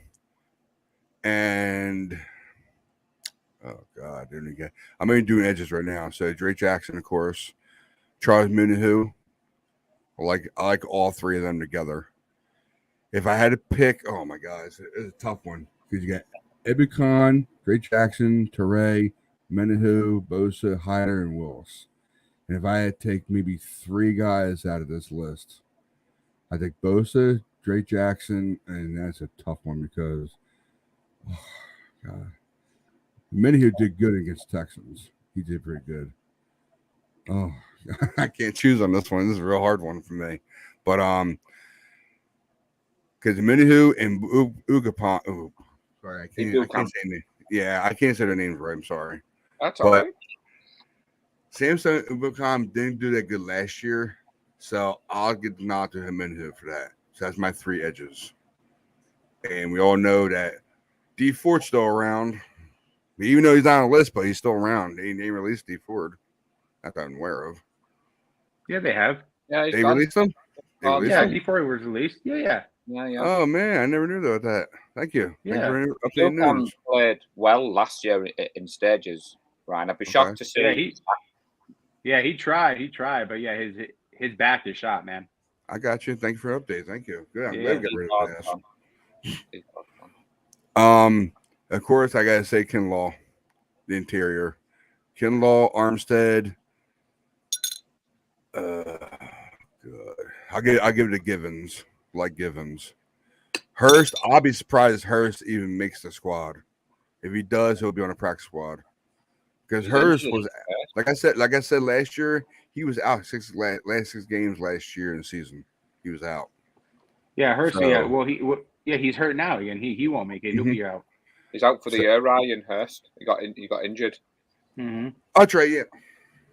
and oh god, I'm only doing edges right now. So Dre Jackson, of course, Charles Munihu. I like all 3 of them together. If I had to pick, oh my god, it's a tough one because you got Ebukon, Dre Jackson, Teray, Menahu, Bosa, Hyder, and Willis. And if I had to take maybe 3 guys out of this list, I think Bosa, Dre Jackson, and that's a tough one because, oh, God. Menahu did good against Texans. He did pretty good. Oh, I can't choose on this one. This is a real hard one for me. But because Minihu and Ugapon. Oh, sorry, I can't say names. Yeah, I can't say their names right. I'm sorry. That's all right. Samson Ubukam didn't do that good last year, so I'll get the nod to Minihu for that. So that's my 3 edges. And we all know that D Ford's still around. Even though he's not on the list, but he's still around. They released D Ford. Not that I'm aware of. Yeah, they have. Yeah, they released him? D4 was released. Yeah. Oh, man, I never knew about that. Thank you. Yeah. Thank you for updating news. Played well last year in stages, Ryan. I'd be shocked to see. He tried. But, yeah, his back is shot, man. I got you. Thank you for the update. Thank you. Good. I'm glad to get rid of that. Of course, I got to say Kinlaw, the interior. Kinlaw, Armstead. Good. I'll give it to Givens. Like Givens. Hurst, I'll be surprised if Hurst even makes the squad. If he does, he'll be on a practice squad. Because Hurst was, like I said last year, he was out last 6 games last year in the season. He was out. Yeah, Hurst. So, yeah, well, he's hurt now again. He won't make it. He'll be out. He's out for the year, Ryan Hurst. He got injured. Mm-hmm. I'll try. Yeah,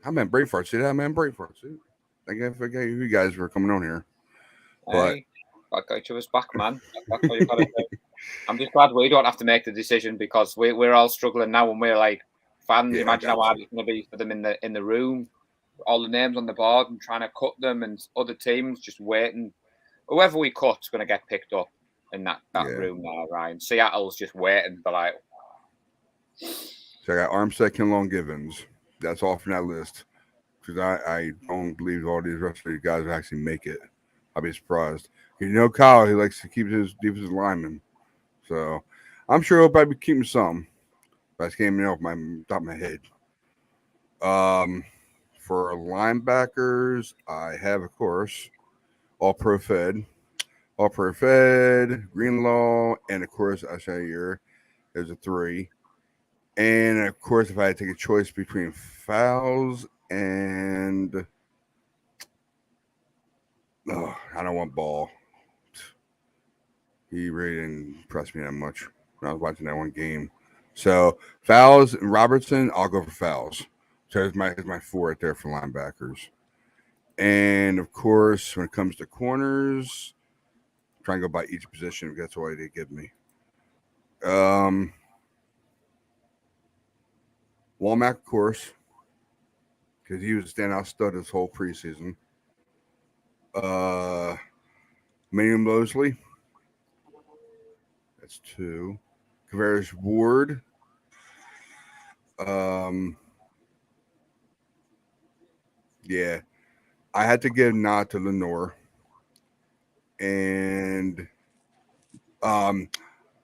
I meant brain fart. See that, man? Brain fart. See, I forget you guys were coming on here. But I got each other's back, man. That's what you got to do. I'm just glad we don't have to make the decision because we're all struggling now, and we're like fans. Yeah, imagine how hard it's going to be for them in the room, all the names on the board, and trying to cut them, and other teams just waiting. Whoever we cut's going to get picked up in that room now, Ryan. Seattle's just waiting, but like. So I got Armstead, Kinlaw, Givens. That's all from that list. Because I don't believe all these rest of these guys will actually make it. I'll be surprised. You know, Kyle, he likes to keep his defensive linemen. So I'm sure he'll probably be keeping some. But I just can't off my top of my head. For linebackers, I have, of course, All-Pro Fed, Greenlaw, and, of course, I show you there's a 3. And, of course, if I had to take a choice between Fouls and I don't want Ball. He really didn't impress me that much when I was watching that one game. So Fouls and Robertson, I'll go for Fouls. So it's my 4 right there for linebackers. And, of course, when it comes to corners, I'm trying to go by each position if that's all they give me. Womack, of course, because he was a standout stud this whole preseason. Minium Mosley. That's 2. Kavarius Ward. Yeah. I had to give nod to Lenore. And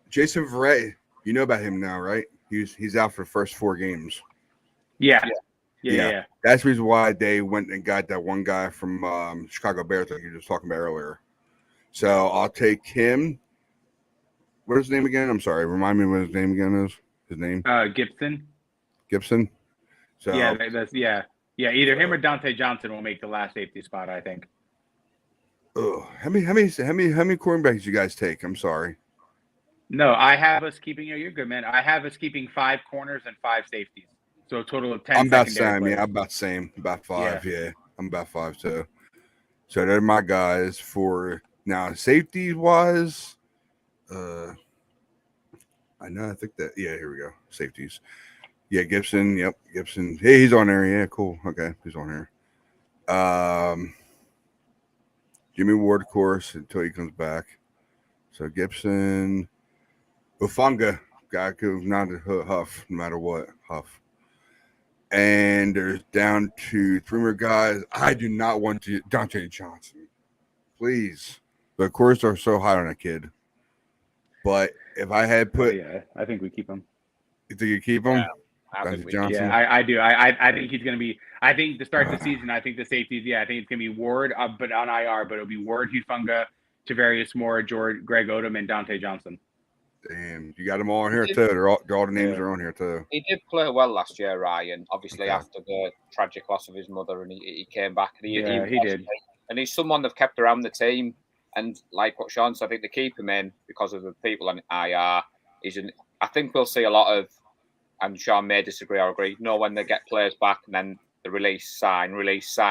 Jason Verrett, you know about him now, right? He's out for the first 4 games. Yeah. That's the reason why they went and got that one guy from Chicago Bears like you were just talking about earlier. So I'll take him. What is his name again? I'm sorry. Remind me what his name again is. His name? Gibson. So either him or Dante Johnson will make the last safety spot, I think. Oh, how many quarterbacks you guys take? I'm sorry. No, I have us keeping. You're good, man. I have us keeping 5 corners and 5 safeties, so a total of 10. I'm about same. Yeah, I'm about same. About 5. Yeah, I'm about 5 too. So they're my guys for now. Safety wise, I know. I think that. Yeah, here we go. Safeties. Yeah, Gibson. Yep, Gibson. Hey, he's on there. Yeah, cool. Okay, he's on here. Jimmy Ward, of course, until he comes back. So Gibson. Ufunga, guy could not Huff, no matter what, Huff. And there's down to 3 more guys. I do not want to Dante Johnson, please. But of course, they're so high on a kid. But if I had put, I think we keep him. You think you keep him? Yeah, Johnson. Yeah, I do. I think he's going to be. I think to start the season, I think the safeties. Yeah, I think it's going to be Ward, but on IR. But it'll be Ward, Hufunga, Tavarius Moore, Greg Odom, and Dante Johnson. Damn, you got them all in here too. They're all the names are on here too. He did play well last year, Ryan. Obviously, after the tragic loss of his mother, and he came back. And he did. And he's someone they've kept around the team. And like what Sean said, I think they keep him in because of the people on IR. I think we'll see a lot of, and Sean may disagree or agree, when they get players back and then the release, sign.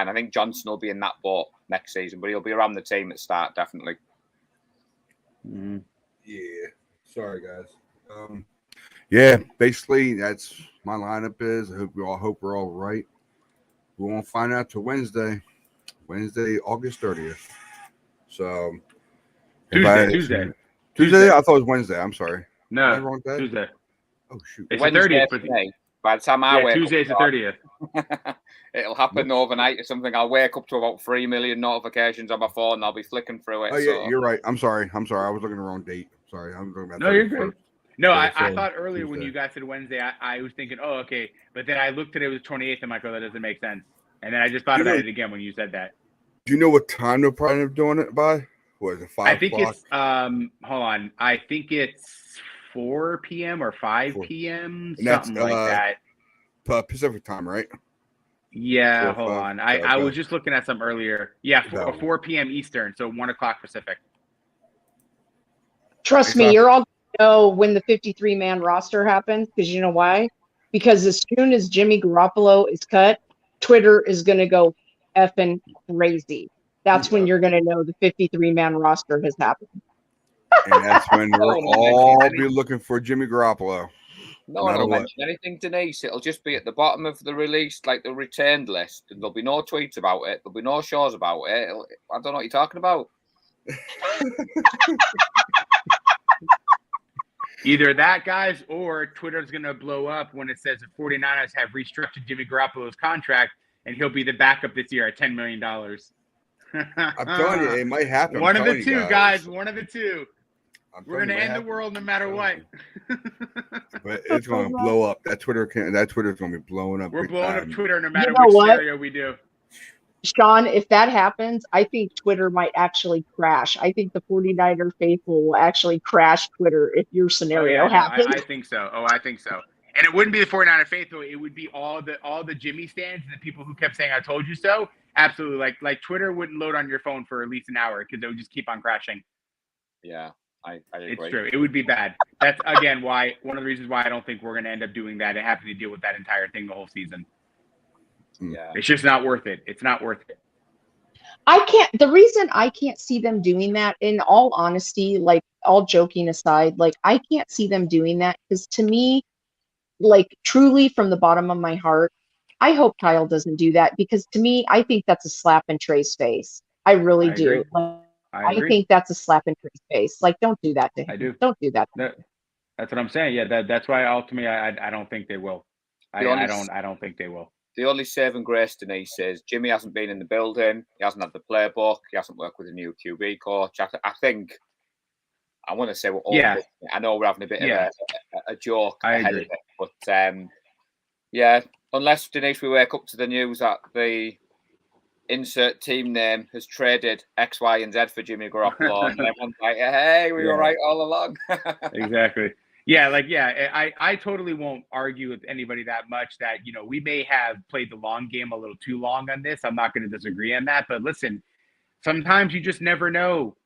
I think Johnson will be in that boat next season, but he'll be around the team at start, definitely. Mm-hmm. Yeah. Sorry, guys. Yeah, basically that's my lineup is. I hope we're all right. We won't find out till Wednesday, August 30th. So Tuesday. I thought it was Wednesday. I'm sorry. No, am I wrong day? Tuesday. Oh shoot. It's the 30th. For me. By the time I wake Tuesday's up, the 30th. It'll happen overnight or something. I'll wake up to about 3 million notifications on my phone and I'll be flicking through it. Oh yeah, you're right. I'm sorry. I was looking at the wrong date. Sorry, I'm talking about. No, you're good. No, I thought earlier Tuesday. when you guys said Wednesday, I was thinking, oh, okay. But then I looked at it was 28th. I'm like, oh, that doesn't make sense. And then I just thought about it again when you said that. Do you know what time they're probably up doing it by? What is it, 5 I think o'clock? it's hold on. I think it's 4 p.m. or 5 p.m. Something like that. Pacific time, right? Yeah, 4 or hold 5. on. I was just looking at some earlier. Yeah, 4 p.m. Eastern, so 1 o'clock Pacific. Trust me, you're all going to know when the 53-man roster happens, because you know why? Because as soon as Jimmy Garoppolo is cut, Twitter is going to go effing crazy. That's when you're going to know the 53-man roster has happened. And that's when we'll all be looking for Jimmy Garoppolo. No one will mention anything, Denise. It'll just be at the bottom of the release, like the returned list, and there'll be no tweets about it. There'll be no shows about it. I don't know what you're talking about. Either that, guys, or Twitter's going to blow up when it says the 49ers have restructured Jimmy Garoppolo's contract, and he'll be the backup this year at $10 million. I'm telling you, it might happen. One of the two, guys. One of the two. We're going to end the world no matter what. But it's going to blow up. That Twitter's going to be blowing up. We're blowing up Twitter no matter which scenario we do. Sean, if that happens, I think Twitter might actually crash. I think the 49er faithful will actually crash Twitter if your scenario happens. I think so. I think so. And it wouldn't be the 49er faithful. It would be all the Jimmy stands and the people who kept saying, I told you so. Absolutely. Like Twitter wouldn't load on your phone for at least an hour because it would just keep on crashing. Yeah, I agree. It's true. It would be bad. That's, again, one of the reasons why I don't think we're going to end up doing that and having to deal with that entire thing the whole season. Yeah, it's just not worth it. It's not worth it. The reason I can't see them doing that, in all honesty, like all joking aside, like I can't see them doing that because to me, like truly from the bottom of my heart, I hope Kyle doesn't do that because to me, I think that's a slap in Trey's face. I really do. I think that's a slap in Trey's face. Like, don't do that to him. I do. Don't do that. That's what I'm saying. Yeah, that's why ultimately I don't think they will. I don't think they will. The only saving grace, Denise, is Jimmy hasn't been in the building. He hasn't had the playbook. He hasn't worked with a new QB coach. I think, I want to say we're all I know we're having a bit of a joke ahead of it. But, yeah, unless, Denise, we wake up to the news that the insert team name has traded X, Y, and Z for Jimmy Garoppolo. And everyone's like, hey, we were right all along. Exactly. Yeah, I totally won't argue with anybody that much that, we may have played the long game a little too long on this. I'm not going to disagree on that. But listen, sometimes you just never know.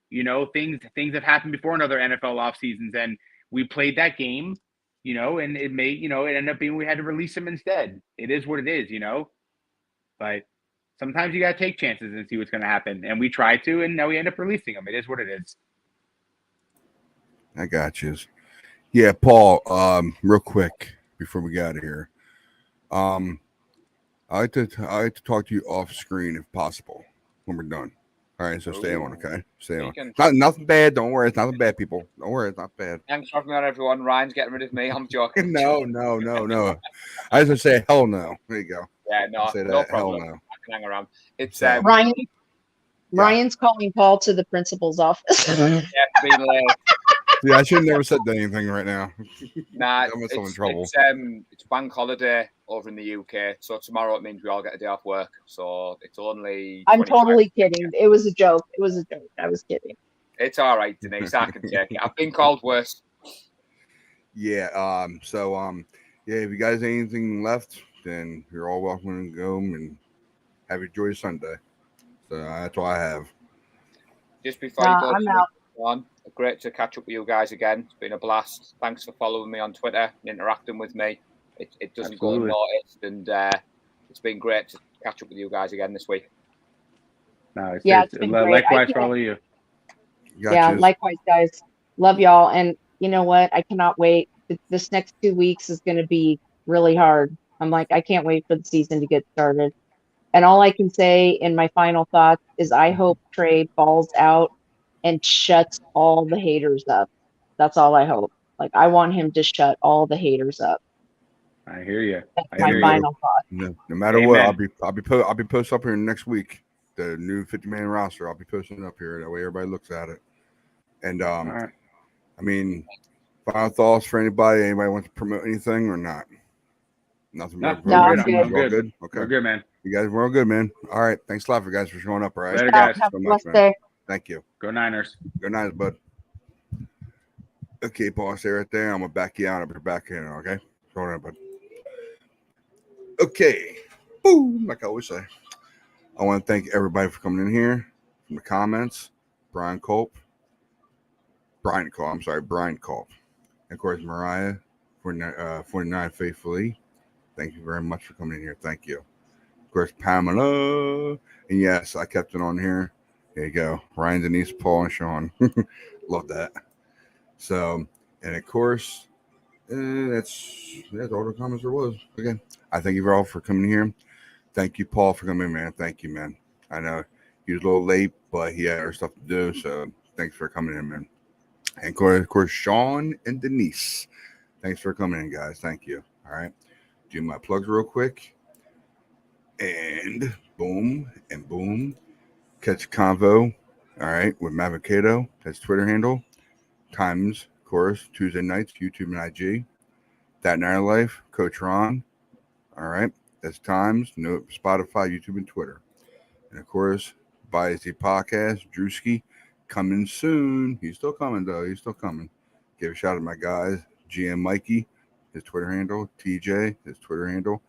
Things have happened before in other NFL off seasons, and we played that game, and it may, it ended up being we had to release him instead. It is what it is, But sometimes you got to take chances and see what's going to happen. And we tried to, and now we end up releasing him. It is what it is. I got you. Yeah, Paul, real quick before we get out of here. I like to talk to you off screen if possible when we're done. All right, so stay on, okay? Stay on. Nothing bad. Don't worry. It's nothing bad, people. Don't worry. It's not bad. Thanks for talking about everyone. Ryan's getting rid of me. I'm joking. No. I just say hell no. There you go. Yeah, no problem. Hell no. I can hang around. It's Ryan's calling Paul to the principal's office. Yeah, being late. Yeah, I should have never said anything right now. Nah, I'm in trouble. It's bank holiday over in the UK, so tomorrow it means we all get a day off work. So it's only. I'm totally kidding. It was a joke. I was kidding. It's all right, Denise. I can take it. I've been called worse. Yeah. If you guys have anything left, then you're all welcome to go and have a joyous Sunday. So that's all I have. Just before you go, I'm out. on, great to catch up with you guys again. It's been a blast. Thanks for following me on Twitter and interacting with me. It doesn't Absolutely. go unnoticed, and it's been great to catch up with you guys again this week. No, It's been great. Likewise for all of you. Yeah, likewise, guys. Love y'all. And you know what? I cannot wait. This next 2 weeks is going to be really hard. I'm like, I can't wait for the season to get started. And all I can say in my final thoughts is I hope Trey balls out and shuts all the haters up. That's all I hope. Like, I want him to shut all the haters up. I hear you. That's my final thought. No matter what, I'll be posting up here next week. The new 50-man roster. I'll be posting it up here. That way everybody looks at it. And right. I mean, final thoughts for anybody? Anybody wants to promote anything or not? Nothing. No, I'm good. Okay. We're good, man. You guys, we're all good, man. All right. Thanks a lot for you guys for showing up. All right. Later, guys. Have a blessed day. Thank you. Go Niners. Good night, bud. Okay, Paul, stay right there. I'm gonna back you out. I'll be back in. Okay. Hold on, bud. Okay. Boom. Like I always say. I want to thank everybody for coming in here from the comments. Brian Culp. And of course, Mariah, 49 Faithfully. Thank you very much for coming in here. Thank you. Of course, Pamela. And yes, I kept it on here. There you go. Ryan, Denise, Paul, and Sean. Love that. So, and of course, that's all the comments there was. Again, I thank you all for coming here. Thank you, Paul, for coming in, man. Thank you, man. I know he was a little late, but he had other stuff to do. So thanks for coming in, man. And of course, Sean and Denise. Thanks for coming in, guys. Thank you. All right. Do my plugs real quick. And boom and boom. Catch a convo. All right. With Maverick Cato. That's Twitter handle. Times, of course, Tuesday nights, YouTube and IG. That Night Life, Coach Ron. All right. That's Times, no Spotify, YouTube, and Twitter. And of course, Biasy Podcast, Drewski, coming soon. He's still coming, though. He's still coming. Give a shout out to my guys, GM Mikey, his Twitter handle, TJ, his Twitter handle.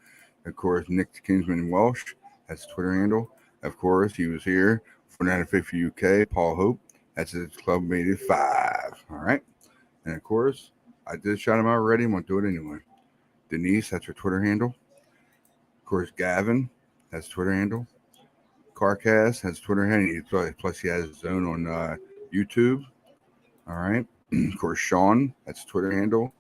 Of course, Nick Kingsman Welsh, that's his Twitter handle. Of course, he was here for 950 UK, Paul Hope. That's his Club Made It 5. All right. And of course, I did shout him out already. I'm going to do it anyway. Denise, that's her Twitter handle. Of course, Gavin, that's Twitter handle. Carcast has Twitter handle. Plus, he has his own on YouTube. All right. Of course, Sean, that's Twitter handle.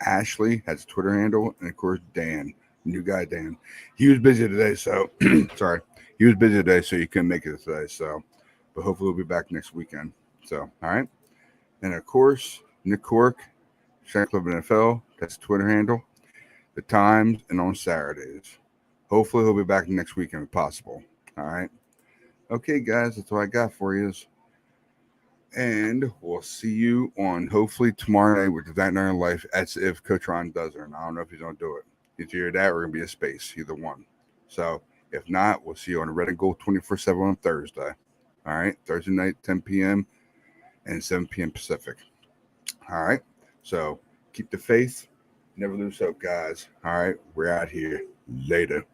Ashley has Twitter handle. And of course, Dan, new guy, Dan. He was busy today, so sorry. He was busy today, so he couldn't make it today. So, but hopefully, we'll be back next weekend. So, all right. And of course, Nick Cork, Shack Club NFL, that's Twitter handle. The Times and on Saturdays. Hopefully, he'll be back next weekend if possible. All right. Okay, guys, that's all I got for you. And we'll see you on hopefully tomorrow night with That Night Life. As if Coach Ron does it. And I don't know if he's going to do it. It's either that or going to be a space, either one. So if not, we'll see you on Red and Gold 24/7 on Thursday. All right. Thursday night, 10 p.m. and 7 p.m. Pacific. All right. So keep the faith. Never lose hope, guys. All right. We're out here. Later.